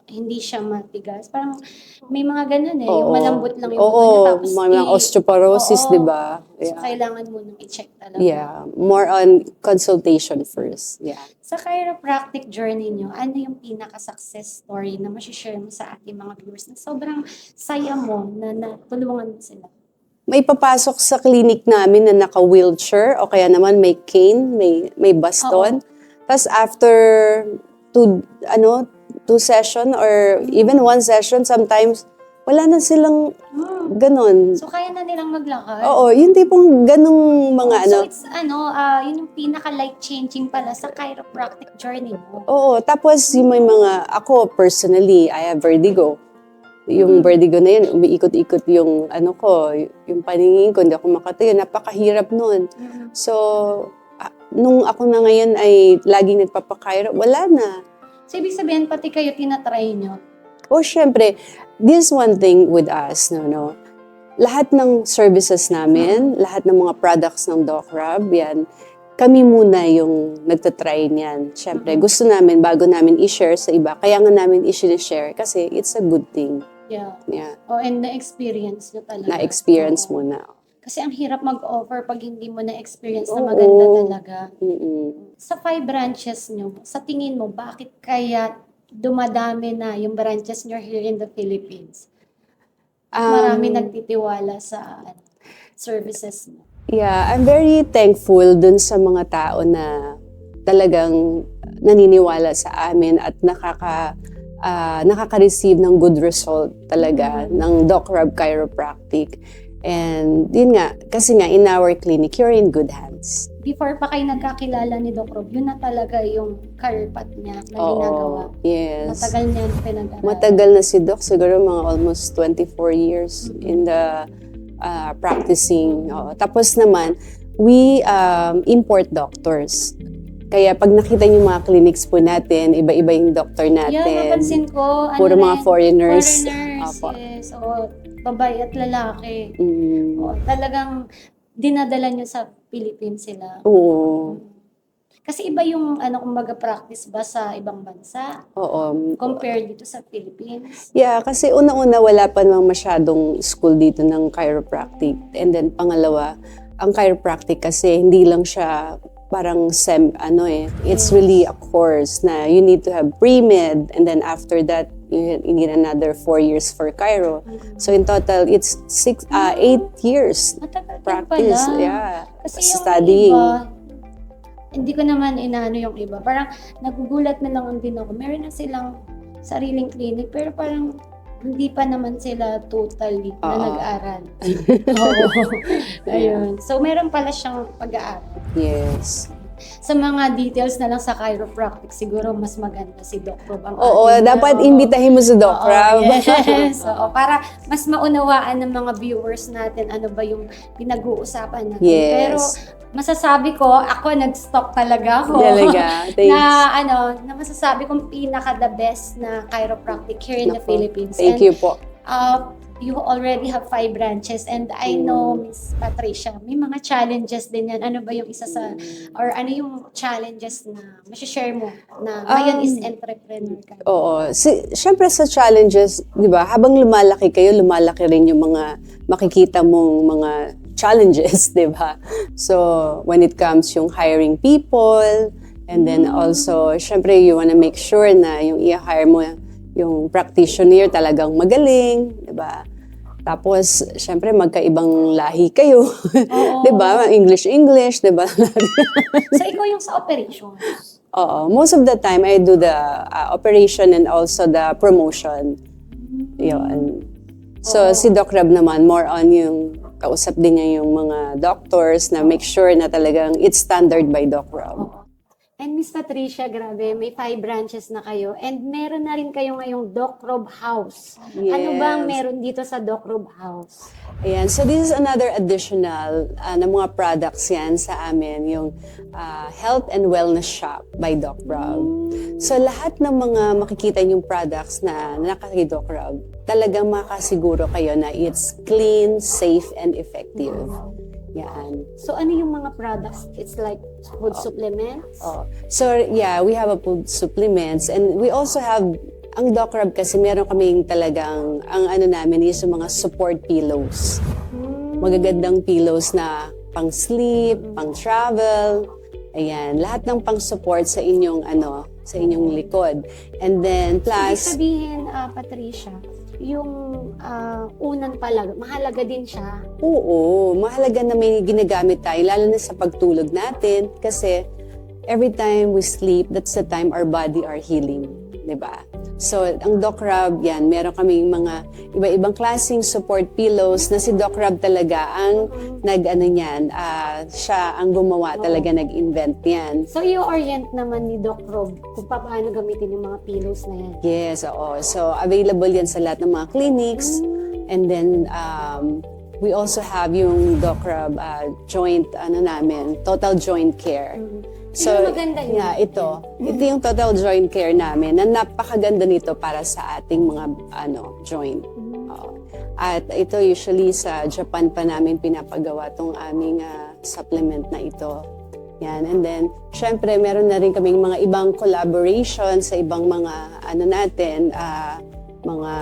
hindi siya matigas. Parang, may mga ganun eh. Yung Oo. malambot lang yung Oo, buto niya. Tapos, mga osteoporosis, Oo. di ba? So, kailangan mo nang i-check talaga. Yeah, more on consultation first. Yeah. Sa chiropractic journey nyo, ano yung pinaka-success story na masishare mo sa ating mga viewers na sobrang saya mo na natulungan mo sila? May papasok sa clinic namin na naka-wheelchair o kaya naman may cane, may baston. Tapos after two session or even one session, sometimes wala na silang ganon. So, kaya na nilang maglakad? Oo, yung tipong ganong mga So, it's yun yung pinaka-life-changing pala sa chiropractic journey mo. Oo, tapos yung may mga, ako personally, I have vertigo. Yung vertigo na yun, umiikot-ikot yung yung paningin ko, hindi ako makatayo, napakahirap nun. So, nung ako na ngayon ay laging nagpapakairo, wala na. So, ibig sabihin, pati kayo tinatry nyo. O syempre, this one thing with us, no, lahat ng services namin, lahat ng mga products ng Doc Rob, yan, kami muna yung nagtatry niyan. Syempre, gusto namin, bago namin i-share sa iba, kaya nga namin i-share kasi it's a good thing. Yeah. Yeah. And na-experience nyo talaga. Na-experience Oo. muna. Kasi ang hirap mag-offer pag hindi mo na-experience na maganda talaga. Sa 5 branches nyo, sa tingin mo, bakit kaya dumadami na yung branches nyo here in the Philippines? Marami nagtitiwala sa services mo. Yeah, I'm very thankful dun sa mga tao na talagang naniniwala sa amin at nakaka-receive ng good result talaga ng Doc Rob Chiropractic. And yun nga, kasi nga in our clinic, you're in good hands. Before pa kayo nagkakilala ni Doc Rob, yun na talaga yung career path niya na ginagawa. Yes. Matagal niya pinag-aralan. Matagal na si Doc, siguro mga almost 24 years in the practicing. Tapos naman, we import doctors. Kaya pag nakita niyo mga clinics po natin, iba-iba yung doctor natin. Yeah, napansin ko. Puro mga foreigners. Foreigners, Opo. yes. O, babae at lalaki. Mm. O, talagang dinadala nyo sa Philippines sila. Oo. Kasi iba yung, kumbaga, practice ba sa ibang bansa Oo. compared dito sa Philippines? Yeah, kasi una-una wala pa namang masyadong school dito ng chiropractic. And then pangalawa, ang chiropractic kasi hindi lang siya parang it's really a course na you need to have pre-med and then after that you need another 4 years for chiro. So in total it's 8 years Matagal din practice. pala. Yeah. Kasi yung Studying. iba, hindi ko naman inaano yung iba. Parang nagugulat na lang din ako. Meron na silang sariling clinic pero parang hindi pa naman sila totally na nag-aral. Oo. Ayun. So, meron pala siyang pag-aaral. Yes. Sa mga details na lang sa chiropractic, siguro mas maganda si Doc Rob ang Oo, ating- dapat imbitahin mo si Doc Rob. Yes. Oo, para mas maunawaan ng mga viewers natin ano ba yung pinag-uusapan natin. Yes. Pero masasabi ko, ako nag-stalk talaga ako. Talaga. Thanks. Na masasabi kong pinaka the best na chiropractic here in the Naku, Philippines. Thank And, you po. you already have 5 branches and I know, Miss Patricia, may mga challenges din yan. Ano ba yung isa sa, or ano yung challenges na share mo na ngayon is entrepreneur ka? Oo. Siyempre sa challenges, di ba, habang lumalaki kayo, lumalaki rin yung mga makikita mong mga challenges, di ba? So, when it comes yung hiring people, and then also, siyempre, you wanna make sure na yung i-hire mo, yung practitioner talagang magaling, di ba? Tapos, siyempre, magkaibang lahi kayo. Di ba? English, di ba? So, ikaw yung sa operations. Oo. Most of the time, I do the operation and also the promotion. Yun. So, si Doc Rob naman, more on yung kausap din niya yung mga doctors na make sure na talagang it's standard by Doc Rob. And Miss Patricia, grabe, may 5 branches na kayo. And meron na rin kayo ngayong Doc Rob House. Ano ba ang Yes. meron dito sa Doc Rob House? Ayan. So, this is another additional na mga products yan sa amin, yung Health and Wellness Shop by Doc Rob. So, lahat ng mga makikita yung products na kay Doc Rob, talagang makasiguro kayo na it's clean, safe, and effective. Yan. So, ano yung mga products? It's like food supplements? Oh. So, yeah, we have a food supplements and we also have, ang Doc Rob kasi meron kaming talagang, ang ano namin is yung mga support pillows. Magagandang pillows na pang sleep, pang travel, ayan, lahat ng pang support sa inyong ano, sa inyong likod. And then Ibig plus, sabihin, Patricia, yung unan pala, mahalaga din siya. oo, mahalaga na may ginagamit tayo, lalo na sa pagtulog natin kasi every time we sleep, that's the time our body are healing, di ba? So, ang Doc Rob, yan, meron kaming mga iba-ibang klaseng support pillows na si Doc Rob talaga ang nag-ano niyan, siya ang gumawa talaga, nag-invent yan. So, i-orient naman ni Doc Rob kung paano gamitin yung mga pillows na yan. Yes, oo. So, available yan sa lahat ng mga clinics. And then, we also have yung Doc Rob joint, ano namin, total joint care. So, Yung maganda niya. yeah, ito yung total joint care namin na napakaganda nito para sa ating mga joint. Oo. At ito usually sa Japan pa namin pinapagawa tong aming supplement na ito. Yan. And then, syempre, meron na rin kaming mga ibang collaboration sa ibang mga mga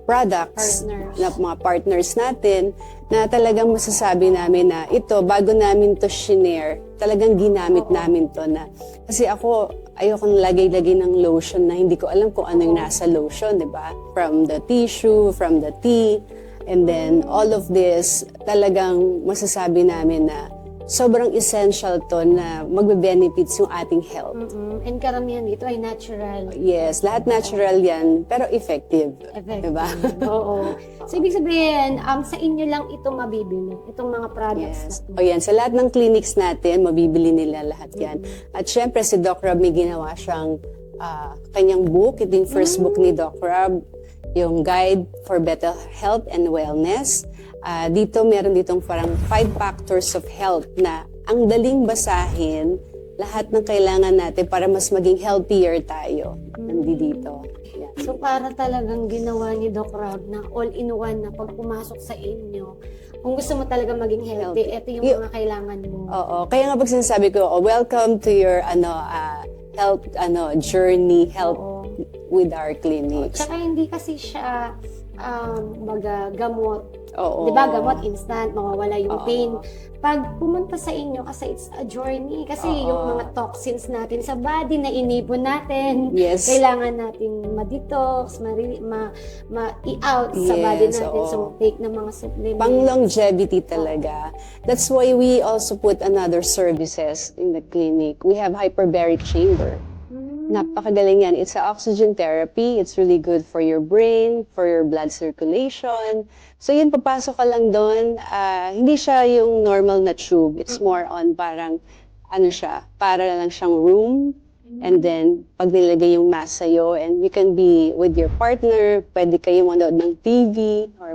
products Partners. na mga partners natin na talagang masasabi namin na ito, bago namin to shinare, talagang ginamit namin to na. Kasi ako, ayoko nang lagay-lagay ng lotion na hindi ko alam kung ano yung nasa lotion, di ba? From the tissue, from the tea, and then all of this, talagang masasabi namin na sobrang essential to na magbe-benefits yung ating health. And karamihan dito ay natural. Yes, lahat natural yan, pero effective. Effective. Diba? Oo. So, ibig sabihin, sa inyo lang ito mabibili, itong mga products Yes. na O yan, sa lahat ng clinics natin, mabibili nila lahat yan. At syempre, si Doc Rob may ginawa siyang kanyang book. Ito yung first book ni Doc Rob, yung Guide for Better Health and Wellness. Dito, meron ditong parang 5 factors of health na ang daling basahin, lahat ng kailangan natin para mas maging healthier tayo. Nandito. Yan. So, para talagang ginawa ni Doc Rob na all-in-one na pag pumasok sa inyo, kung gusto mo talaga maging healthy, ito yung mga kailangan mo. Oo. Kaya nga pag sinasabi ko, welcome to your health journey, health with our clinics. Tsaka hindi kasi siya gamot. Oo. Di ba, gamot instant, mawawala yung pain. Pag pumunta sa inyo, kasi it's a journey. Kasi yung mga toxins natin sa body na inipon natin, Yes. kailangan natin ma-detox, ma-i-out sa body Yes, natin. oo. So, take ng mga supplements. Pang longevity talaga. That's why we also put another services in the clinic. We have hyperbaric chamber. Napakagaling yan. It's a oxygen therapy. It's really good for your brain, for your blood circulation. So yun, papasok ka lang doon. Hindi siya yung normal na tube. It's more on parang, para lang siyang room. And then, pag nilagay yung mask sa'yo, and you can be with your partner, pwede kayo manood ng TV or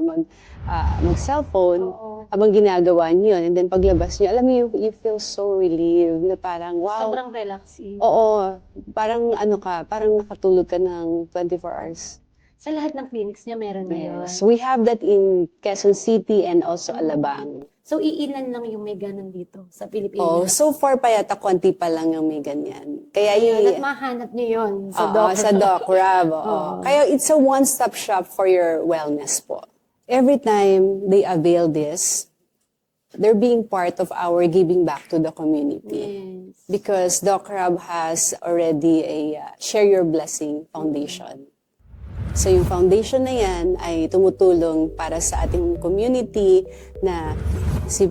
mag-cellphone habang ginagawa niyo yun. And then, paglabas niyo, alam mo, you feel so relieved na parang, wow. Sobrang relaxing. Oo, parang parang nakatulog ka ng 24 hours. Sa lahat ng clinics niya meron na yun. Yes. We have that in Quezon City and also Alabang. So, iilan lang yung may ganun dito sa Pilipinas. Oh, so far pa yata konti pa lang yung may ganyan. Kaya Ayun, at yung mahanap niyo yun sa Oo, doc. sa Doc Rob. Oo. Oo. Kaya it's a one-stop shop for your wellness po. Every time they avail this, they're being part of our giving back to the community. Yes. Because Doc Rob has already a Share Your Blessing Foundation. So yung foundation na yan ay tumutulong para sa ating community na si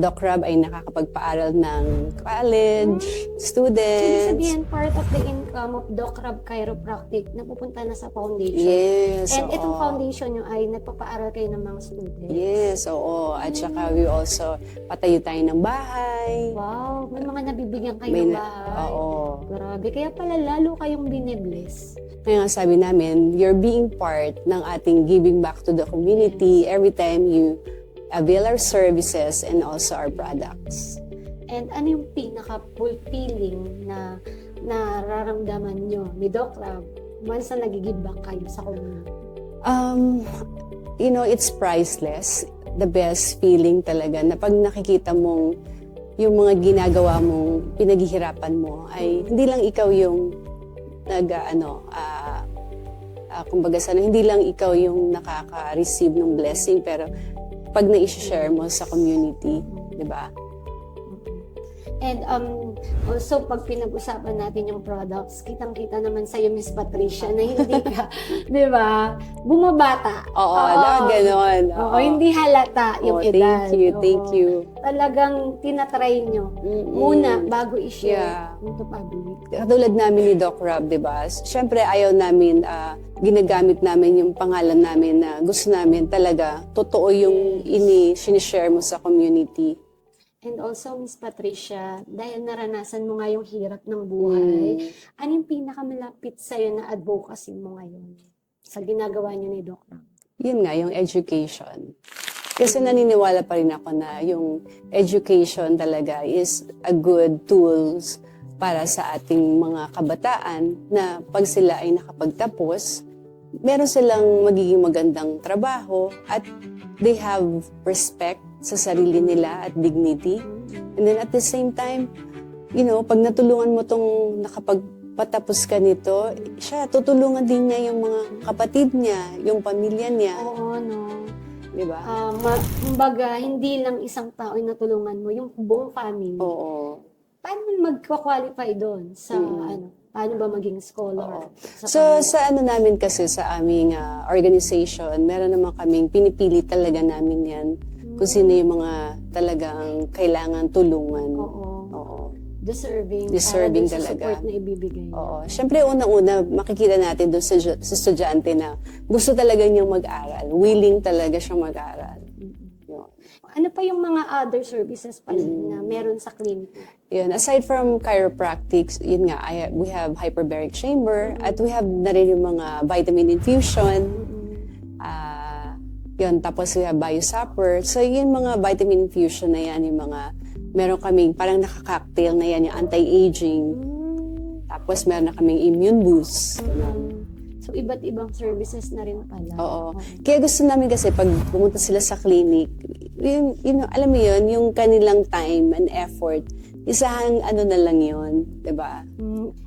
Doc Rob ay nakakapagpaaral ng college, Ibig students. sabihin, part of the income of Doc Rob Chiropractic napupunta na sa foundation. Yes, And itong oo. foundation nyo ay nagpapaaral kayo ng mga students. Yes, oo. At saka we also patayo tayo ng bahay. Wow, may mga nabibigyan kayo May ng na- bahay. Oo. Grabe, kaya pala lalo kayong binibless. Kaya nga sabi namin, you're being part ng ating giving back to the community every time you avail our services and also our products. And ano yung pinaka-fulfilling na nararamdaman nyo ni Doc Rob once na nag-give back kayo sa community? It's priceless. The best feeling talaga na pag nakikita mong yung mga ginagawa mong pinaghihirapan mo ay hindi lang ikaw yung kumbaga hindi lang ikaw yung nakaka-receive ng blessing, pero pag na-share mo sa community, di ba? And also, pag pinag-usapan natin yung products, kitang-kita naman sa'yo, Miss Patricia, na hindi ka, di ba, bumabata. Oo, ganon. Oo, hindi halata yung edad. Thank Oo. you. Talagang tinatry nyo muna bago i-share into public. Katulad namin ni Doc Rob, di ba? Siyempre, ayaw namin, ginagamit namin yung pangalan namin na gusto namin talaga, totoo yung sinishare mo sa community. And also, Miss Patricia, dahil naranasan mo nga yung hirap ng buhay, ano yung pinakamalapit sa'yo na advocacy mo ngayon sa ginagawa niyo ni Doc Rob? Yun nga, yung education. Kasi naniniwala pa rin ako na yung education talaga is a good tools para sa ating mga kabataan na pag sila ay nakapagtapos, meron silang magiging magandang trabaho at they have respect sa sarili nila at dignity. And then at the same time, pag natulungan mo tong nakapagpatapos ka nito, siya, tutulungan din niya yung mga kapatid niya, yung pamilya niya. Oo, no. Di ba? Kumbaga, hindi lang isang tao yung natulungan mo, yung buong family. Oo. Paano magka-qualify doon sa paano ba maging scholar? Sa namin kasi sa aming organization, meron naman kaming pinipili talaga namin yan kung sino yung mga talagang kailangan tulungan. Oo. Deserving Deserving para dun sa talaga. support na ibibigay. Oo. Siyempre, unang-una, makikita natin doon sa estudyante na gusto talaga niyang mag-aral. Willing talaga siyang mag-aral. Yun. Ano pa yung mga other services pala na meron sa clinic? Yun. Aside from chiropractics, yun nga, we have hyperbaric chamber at we have na rin yung mga vitamin infusion. Yun, tapos we have biosupper. So, yung mga vitamin infusion na yan, yung mga, meron kaming parang nakaka-cocktail na yan, yung anti-aging. Tapos, meron na kaming immune boost. So, iba't ibang services na rin pala. Oo. Kaya gusto namin kasi pag pumunta sila sa clinic, alam mo yun, yung kanilang time and effort, isang na lang yun, diba?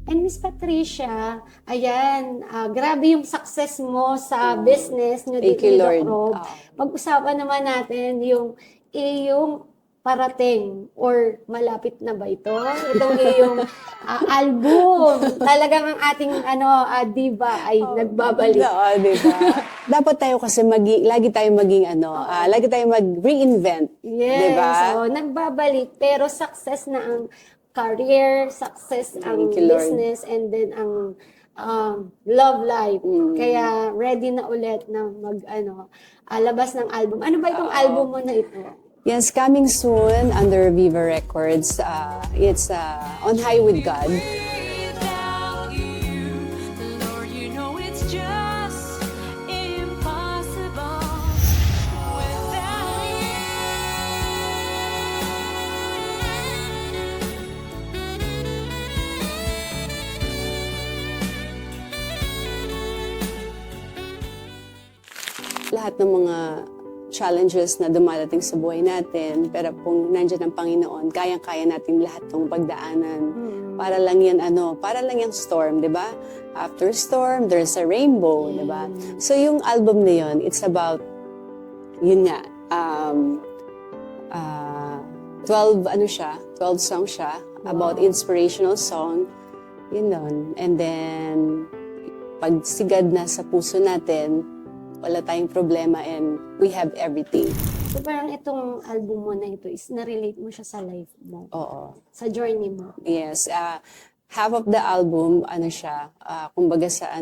And Miss Patricia, ayan, grabe yung success mo sa business nyo Thank dito you, ni Doc Lord. Rob. Pag-usapan naman natin yung parating or malapit na ba ito? Itong iyong album. Talagang ang ating diva ay nagbabalik. Oo, diba? Dapat tayo kasi lagi tayong lagi tayong mag-reinvent. Yes, Diba? so nagbabalik pero success na ang career, success ang Thank you, Lord. business, and then ang love life. Kaya ready na ulit na labas ng album. Ano ba itong album mo na ito? Yes, coming soon under Viva Records. It's On High with God. Without you, Lord, you know it's just impossible without you. lahat ng mga challenges na dumarating sa buhay natin, pero kung nandiyan ang Panginoon, kayang-kaya natin lahat ng pagdaanan. Para lang yan, para lang yung storm, di ba? After storm, there's a rainbow, di ba? So yung album na yun, it's about, yun nga, 12 songs siya, about inspirational song, yun nun. And then, pag sigad na sa puso natin, wala tayong problema and we have everything. So parang itong album mo na ito is na-relate mo siya sa life mo, Oo. sa journey mo. Yes. Half of the album, kumbaga sa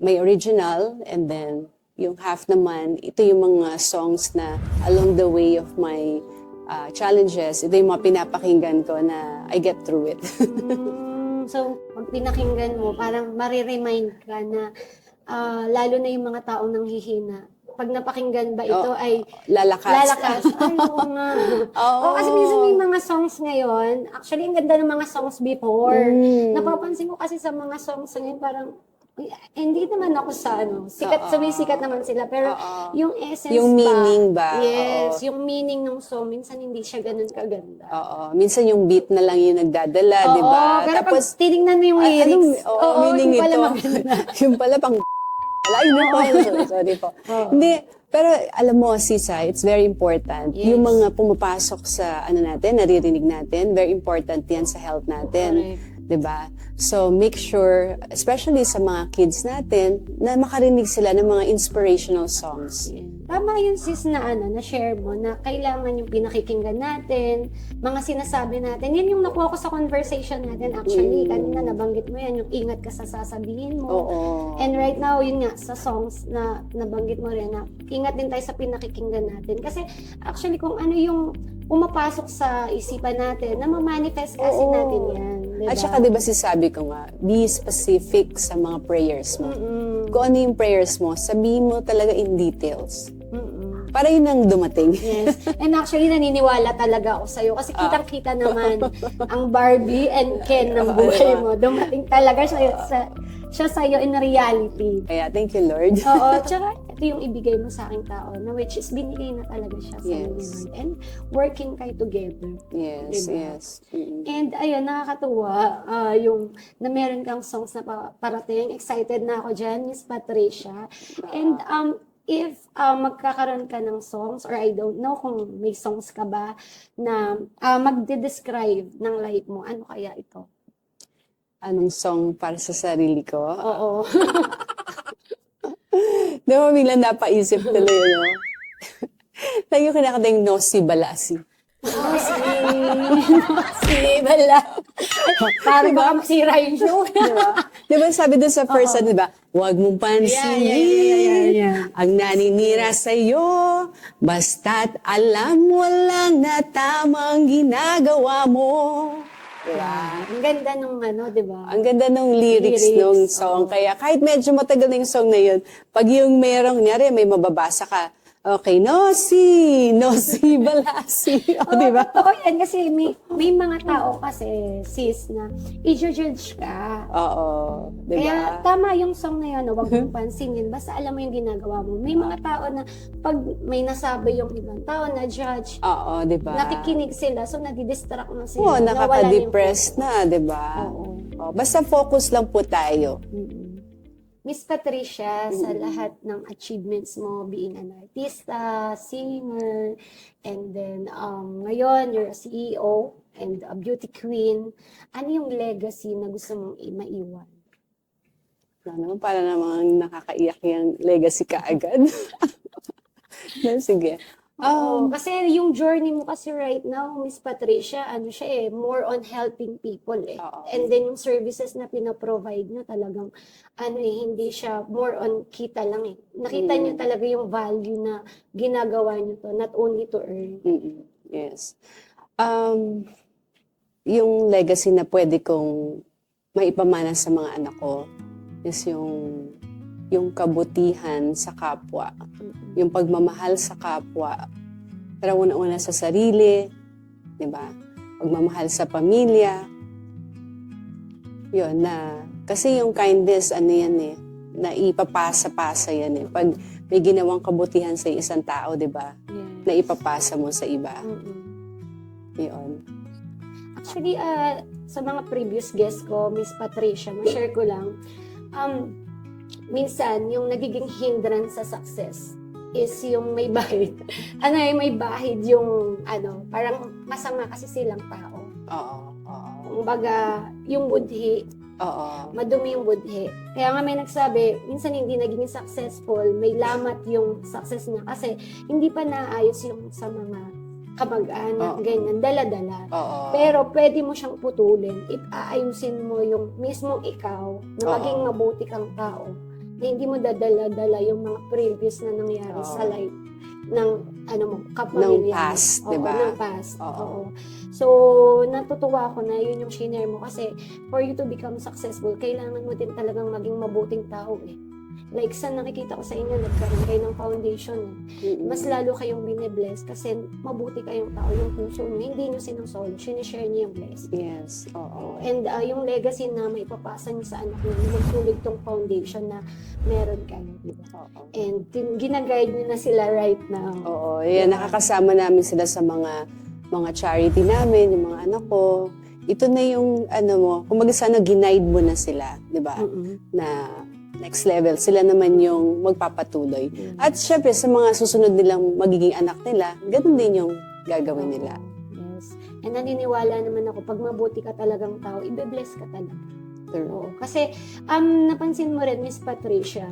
may original, and then yung half naman, ito yung mga songs na along the way of my challenges, ito yung mga pinapakinggan ko na I get through it. So, pag pinakinggan mo, parang mariremind ka na lalo na yung mga taong nanghihina. Pag napakinggan ba ito ay Lalakas. lalakas? Ay, oo nga. Oo, kasi minsan may mga songs ngayon, actually, ang ganda ng mga songs before. Napapansin ko kasi sa mga songs ngayon, parang, hindi naman ako sa sumisikat naman sila, pero yung essence Yung meaning ba? Yes, yung meaning ng song, minsan hindi siya ganun kaganda. Oo. Minsan yung beat na lang yung nagdadala, di ba? Pero pag tinignan mo yung lyrics, meaning yung pala ito. maganda. Yung pala pang Ay, no po. Sorry po. Hindi, pero alam mo, Sisa, it's very important. Yes. Yung mga pumapasok sa natin, naririnig natin, very important yan sa health natin. Correct. 'Di ba? So make sure, especially sa mga kids natin, na makarinig sila ng mga inspirational songs. Tama yun sis na na-share mo na kailangan yung pinakikinggan natin, mga sinasabi natin. Yan yung nakuha ko sa conversation natin actually. Kanina nabanggit mo yan, yung ingat ka sa sasabihin mo. Oo. And right now, yun nga, sa songs na nabanggit mo rin na ingat din tayo sa pinakikinggan natin. Kasi actually kung ano yung pumapasok sa isipan natin, na ma-manifest kasi natin yan. Diba? At saka 'di ba sabi ko nga, be specific sa mga prayers mo. Kung ano yung prayers mo, sabihin mo talaga in details. Para yun ang dumating. Yes. And actually, naniniwala talaga ako sa'yo. Kasi kitang-kita naman ang Barbie and Ken ng buhay mo. Dumating talaga siya sa'yo in reality. Kaya thank you, Lord. Oo. Tsaka, ito yung ibigay mo sa aking tao, na which is binigay na talaga siya sa iyo, Yes. Lord. And working kayo together. Yes, Diba? yes. And ayun, nakakatuwa yung na meron kang songs na parating. Excited na ako dyan, Miss Patricia. And if magkakaroon ka ng songs, or I don't know kung may songs ka ba na magde-describe ng life mo, ano kaya ito? Anong song para sa sarili ko? Oo. Di ba biglang napaisip tuloy, no? Lagi ko kinakanta yung No Si Balasi. Si Bala. Para baka masira yung show. Di ba sabi dun sa first, di ba? Huwag mong pansinin Yeah. ang naninira sa'yo, basta't alam mo lang na tamang ginagawa mo. Diba? Ang ganda nung di ba? Ang ganda ng lyrics nung song. Kaya kahit medyo matagal na yung song na yun, pag yung merong, nyari, may mababasa ka, okay, no si Balasi. O, di ba? Totoo yan kasi may mga tao kasi, sis, na i-judge ka. Oo, di Kaya ba? tama yung song na yun, huwag mong pansinin, basta alam mo yung ginagawa mo. May mga tao na pag may nasabi yung ibang tao na judge, Oo, di ba? nakikinig sila, so nadidistract na sila. Oo, nawala nakaka-depress na, di ba? Oo. Oh, basta focus lang po tayo. Miss Patricia, sa lahat ng achievements mo, being an artista, singer, and then ngayon, you're a CEO and a beauty queen, ano yung legacy na gusto mong maiwan? Ano, para namang nakakaiyak yung legacy ka agad. Sige. Oo, kasi yung journey mo kasi right now, Miss Patricia, siya more on helping people Oo. And then yung services na pinaprovide nyo talagang, hindi siya more on kita lang Nakita nyo talaga yung value na ginagawa nyo to, not only to earn. Yes. Yung legacy na pwede kong maipamana sa mga anak ko is yung kabutihan sa kapwa. Yung pagmamahal sa kapwa. Pero una-una sa sarili, di ba? Pagmamahal sa pamilya. Yun na. Kasi yung kindness, na ipapasa-pasa yan eh. Pag may ginawang kabutihan sa isang tao, di ba? Yes. Na ipapasa mo sa iba. Mm-mm. Yun. Actually, sa mga previous guests ko, Miss Patricia, ma-share ko lang, minsan, yung nagiging hindrance sa success is yung may bahid. May bahid yung, parang masama kasi silang tao. Oo. Oo. Kumbaga, yung budhi, Oo. madumi yung budhi. Kaya nga may nagsabi, minsan hindi naging successful, may lamat yung success niya kasi hindi pa naayos yung sa mga kamag-anak, Oo. ganyan, dala-dala. Oo. Pero pwede mo siyang putulin if aayusin mo yung mismong ikaw na Oo. maging mabuti kang tao na hindi mo dadala-dala yung mga previous na nangyari Oo. sa life ng kapamilya Ng past, mo. diba? Oo, ng past. Oo. Oo. So, natutuwa ako na yun yung shinare mo kasi for you to become successful, kailangan mo din talagang maging mabuting tao eh. Like sa nakikita ko sa inyo, nagkaroon kayo ng foundation. Mm-mm. Mas lalo kayong bine-bless kasi mabuti kayong tao, yung puso nyo, hindi nyo sinusolo, sinishare nyo yung blessing. Yes. Oo. And yung legacy na may papasa nyo sa anak nyo, magtulog tong foundation na meron kayo. Diba? Oo. And ginaguide nyo na sila right now. Oo. Yan, nakakasama namin sila sa mga charity namin, yung mga anak ko. Ito na yung, kumbaga sana ginaid mo na sila, di ba? Mm-mm. Na next level, sila naman yung magpapatuloy. At syempre, sa mga susunod nilang magiging anak nila, ganun din yung gagawin nila. Yes. And naniniwala naman ako, pag mabuti ka talagang tao, ibe-bless ka talaga. True. Oo. Kasi, napansin mo rin, Miss Patricia,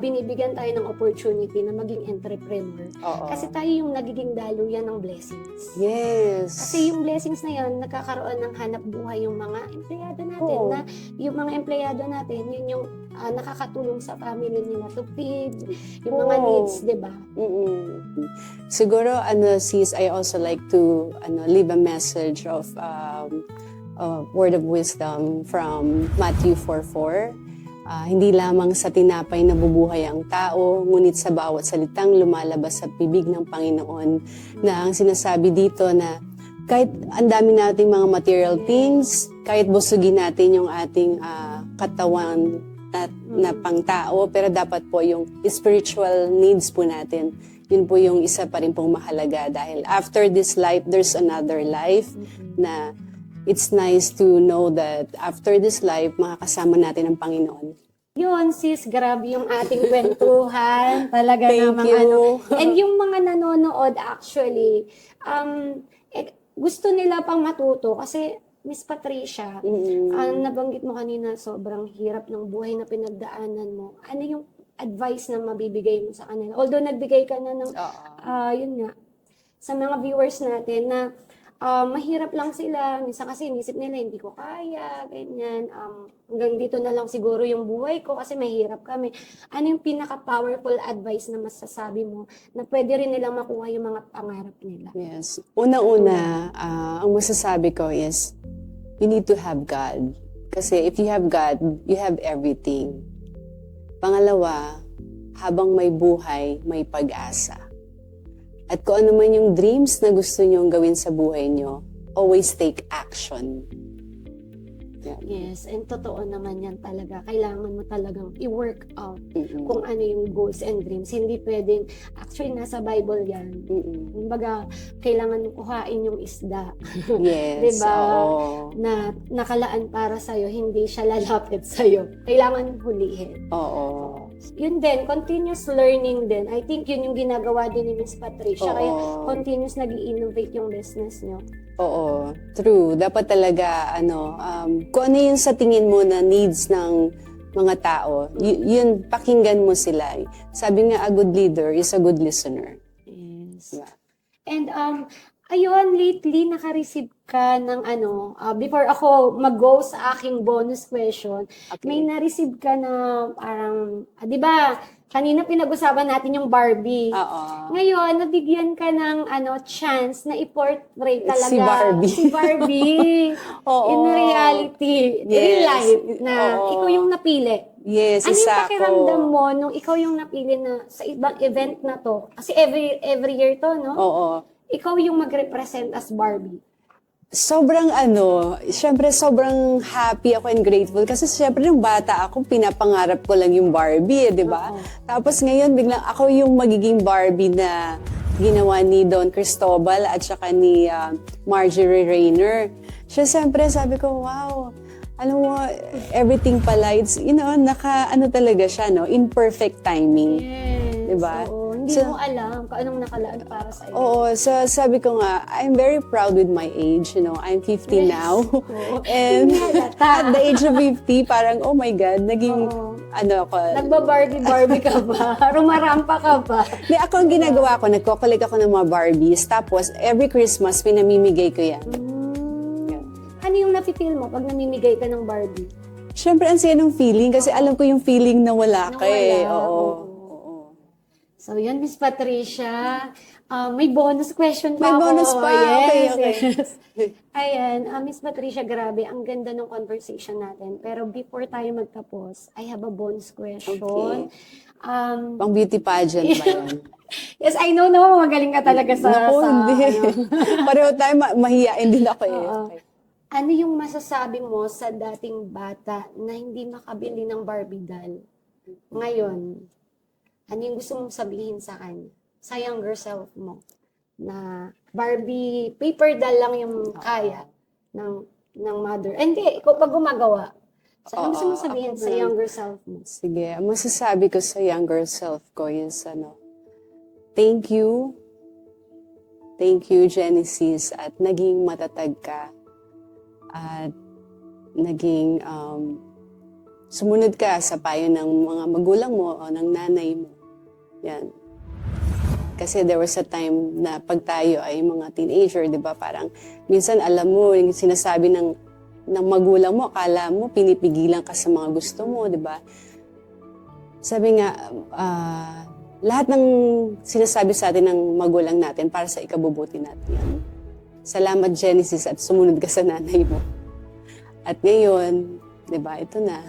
binibigyan tayo ng opportunity na maging entrepreneur. Oo. Kasi tayo yung nagiging daluyan ng blessings. Yes. Kasi yung blessings na yun, nagkakaroon ng hanap buhay yung mga empleyado natin. Oo. Na yung mga empleyado natin, yun yung nakakatulong sa family nila to feed, yung mga Oo. needs, di ba? Mm-mm. Siguro, sis, I also like to leave a message of word of wisdom from Matthew 4:4. Hindi lamang sa tinapay nabubuhay ang tao, ngunit sa bawat salitang lumalabas sa bibig ng Panginoon, na ang sinasabi dito na kahit ang dami nating mga material things, kahit busugin natin yung ating katawan na pang-tao, pero dapat po yung spiritual needs po natin, yun po yung isa pa rin pong mahalaga dahil after this life, there's another life na it's nice to know that after this life, makakasama natin ang Panginoon. Yun, sis, grabe yung ating kwentuhan. Talaga Thank namang you. And yung mga nanonood actually, gusto nila pang matuto kasi Miss Patricia, nabanggit mo kanina, sobrang hirap ng buhay na pinagdaanan mo. Ano yung advice na mabibigay mo sa kanila? Although nagbigay ka na ng, yun nga, sa mga viewers natin na mahirap lang sila. Minsan kasi inisip nila, hindi ko kaya, ganyan. Hanggang dito na lang siguro yung buhay ko kasi mahirap kami. Ano yung pinaka-powerful advice na masasabi mo na pwede rin nilang makuha yung mga pangarap nila? Yes. Una-una, ang masasabi ko is, you need to have God. Kasi if you have God, you have everything. Pangalawa, habang may buhay, may pag-asa. At kung ano man yung dreams na gusto nyong gawin sa buhay nyo, always take action. Yan. Yes, and totoo naman yan talaga. Kailangan mo talagang i-work out Mm-mm. kung ano yung goals and dreams. Hindi pwedeng, actually nasa Bible yan. Mm-mm. Kumbaga, kailangan mo kuhain yung isda. Yes, Diba? oo. Na nakalaan para sa'yo, hindi siya lalapit sa'yo. Kailangan hulihin. Oo. Yun din, continuous learning din. I think yun yung ginagawa din ni Miss Patricia. Oo. Kaya continuous nag-i-innovate yung business nyo. Oo, true. Dapat talaga, kung ano yung sa tingin mo na needs ng mga tao, yun, pakinggan mo sila. Sabi nga, a good leader is a good listener. Yes. Yeah. And ayun, lately naka-receive ka ng before ako mag-go sa aking bonus question, may na-receive ka na parang, di ba, kanina pinag-usapan natin yung Barbie. Oo. Ngayon, nabigyan ka ng chance na i-portray talaga Si Barbie. si Barbie Oo. in reality, real Yes. life, na Oo. ikaw yung napili. Yes, Ano yung isa pakiramdam ako. mo nung ikaw yung napili na sa ibang event na to? Kasi every year to, no? Oo. Ikaw yung mag-represent as Barbie. sobrang syempre sobrang happy ako and grateful kasi syempre nung bata ako, pinapangarap ko lang yung Barbie, di ba? Tapos ngayon biglang ako yung magiging Barbie na ginawa ni Don Cristobal at saka ni Marjorie Rayner. Siya syempre sabi ko, wow, alam mo, everything pala, it's, talaga siya, no? In perfect timing. Yes. Diba? Oo, hindi So- mo alam kung anong nakalaan para sa iyo. Oo, so sabi ko nga, I'm very proud with my age, I'm 50 now. And at the age of 50, parang, oh my God, naging, Oo. ako. Nagba-Barbie ka ba? Rumarampa ka ba? Di, ako ang ginagawa ko, nagko-collect ako ng mga Barbies, tapos every Christmas, pinamimigay ko yan. Yan. Ano yung nafe-feel mo pag namimigay ka ng Barbie? Siyempre, ang saya ng feeling, kasi alam ko yung feeling na wala ka eh. wala, Oo. oo. So yun, Miss Patricia, may bonus question pa May ako. bonus pa. Yes, Okay. yes. Ayan, Miss Patricia, grabe, ang ganda ng conversation natin. Pero before tayo magtapos, I have a bonus question. Okay. Um, Pang beauty pageant ba yan? yes, I know na magaling ka talaga sa... Naku, hindi. Pareho tayo, mahihain din ako eh. Oo. Okay. Ano yung masasabi mo sa dating bata na hindi makabili ng Barbie doll? Ngayon, ano yung gusto mong sabihin sa kanya? Sa younger self mo? Na Barbie, paper doll lang yung kaya ng mother. Hindi, ikaw pag gumagawa. So, ano gusto mong sabihin ako sa na. younger self mo? Sige, ang masasabi ko sa younger self ko is thank you. Thank you, Genesis, at naging matatag ka. At naging sumunod ka sa payo ng mga magulang mo o ng nanay mo. Yan. Kasi there was a time na pag tayo ay mga teenager, di ba? Parang minsan alam mo, yung sinasabi ng magulang mo, akala mo pinipigilan ka sa mga gusto mo, di ba? Sabi nga, lahat ng sinasabi sa atin ng magulang natin para sa ikabubuti natin yan. Salamat, Genesis, at sumunod ka sa nanay mo. At ngayon, di ba, ito na.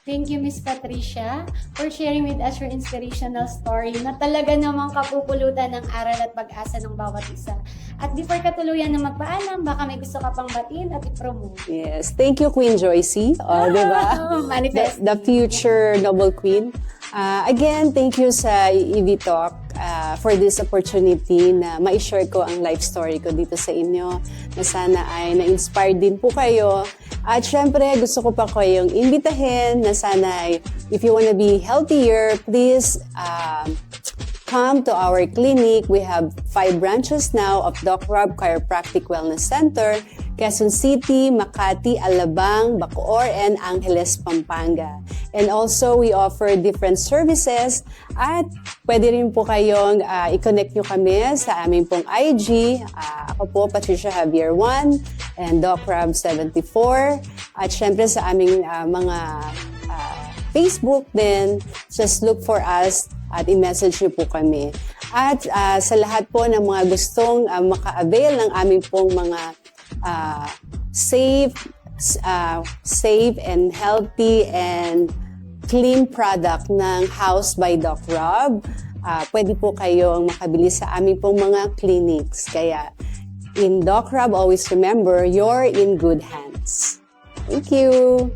Thank you, Miss Patricia, for sharing with us your inspirational story na talaga namang kapupulutan ng aral at pag-asa ng bawat isa. At before ka tuluyan na magpaalam, baka may gusto ka pang batiin at i-promote. Yes. Thank you, Queen Joycey. Di ba? Manifest. The future Noble Queen. Again, thank you sa EV Talk for this opportunity na ma-share ko ang life story ko dito sa inyo. Na sana ay na-inspire din po kayo. At syempre, gusto ko pa kayong imbitahin na sana ay, if you wanna be healthier, please come to our clinic. We have 5 branches now of Doc Rob Chiropractic Wellness Center, Quezon City, Makati, Alabang, Bacoor, and Angeles, Pampanga. And also, we offer different services at pwede rin po kayong i-connect nyo kami sa aming pong IG. Ako po, Patricia Javier 1 and Doc Rob 74. At syempre sa aming mga Facebook din, just look for us at i-message nyo po kami. At sa lahat po ng mga gustong maka-avail ng aming pong mga safe and healthy and clean product ng House by Doc Rob, pwede po kayong makabili sa aming pong mga clinics. Kaya in Doc Rob, always remember, you're in good hands. Thank you!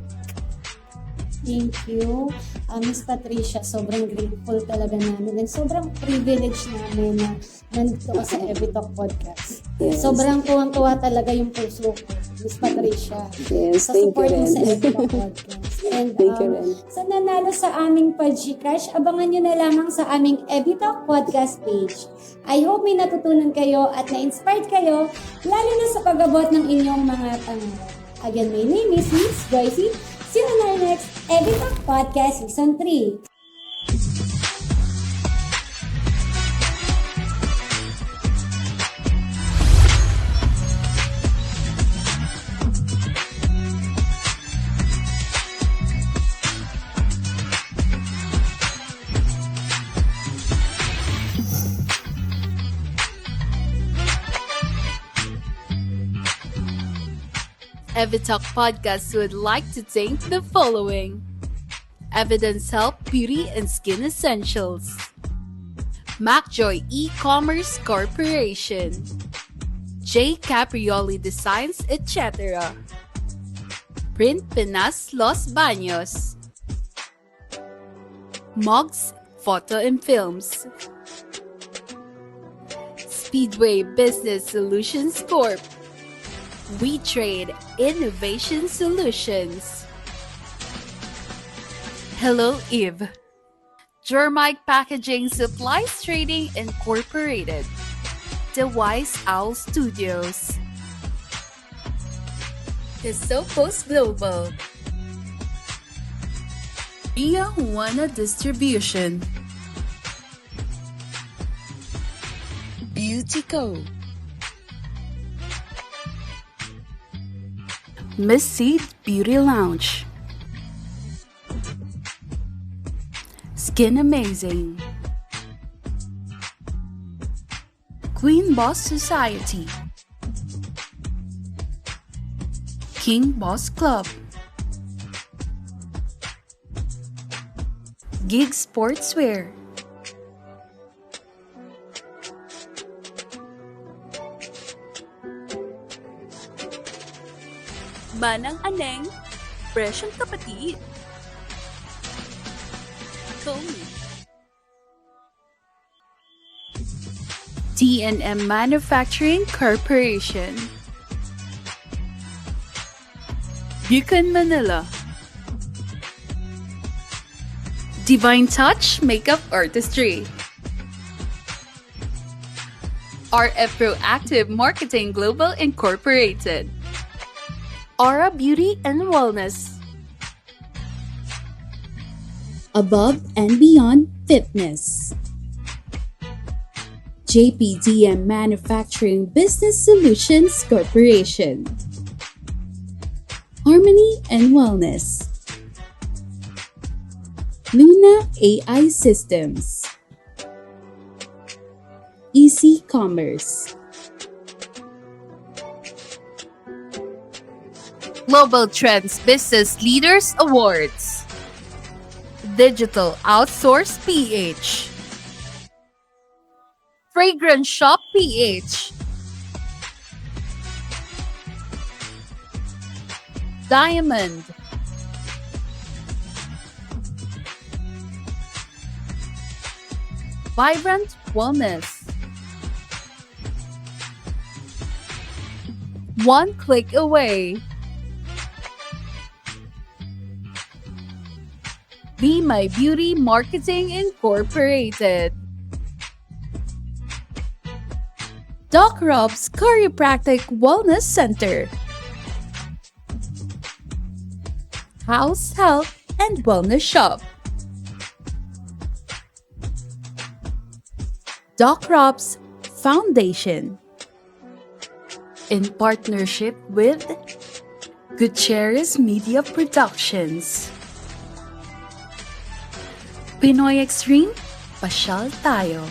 Thank you, Miss Patricia. Sobrang grateful talaga namin and sobrang privilege namin na nandito ka sa Every Talk Podcast. Yes. Sobrang tuwang-tuwa talaga yung puso ko, Miss Patricia. Yes, sa thank you support mo rin. sa Every Talk Podcast. And Thank you rin. sa nanalo sa aming pa-Gcash, abangan nyo na lamang sa aming Every Talk Podcast page. I hope may natutunan kayo at na-inspired kayo, lalo na sa pag-abot ng inyong mga pangarap. Again, my name is Miss Joycey. See you on our next Every Talk Podcast Season 3. Evitalk Podcast would like to thank the following: Evidence Health Beauty and Skin Essentials, MacJoy E-Commerce Corporation, J. Caprioli Designs, etc. Print Pinas Los Baños, Mogs Photo and Films, Speedway Business Solutions Corp, We Trade Innovation Solutions, Hello Eve, Germike Packaging Supplies Trading Incorporated, The Wise Owl Studios, Hisopos Global, Ria Juana Distribution, Beauty Co, Miss Seed Beauty Lounge, Skin Amazing, Queen Boss Society, King Boss Club, Gig Sportswear, Manang Aneng, Presyong Kapatid, Komi, T&M Manufacturing Corporation, Buchan Manila, Divine Touch Makeup Artistry, RF Proactive Marketing Global Incorporated, Aura Beauty and Wellness, Above and Beyond Fitness, JPDM Manufacturing Business Solutions Corporation, Harmony and Wellness, Luna AI Systems, Easy Commerce, Global Trends Business Leaders Awards, Digital Outsource PH, Fragrance Shop PH, Diamond, Vibrant Wellness, One Click Away, Be My Beauty Marketing Incorporated, Doc Rob's Chiropractic Wellness Center, House Health and Wellness Shop, Doc Rob's Foundation, in partnership with Gutierrez Media Productions, Pinoy Extreme, pasyal tayo.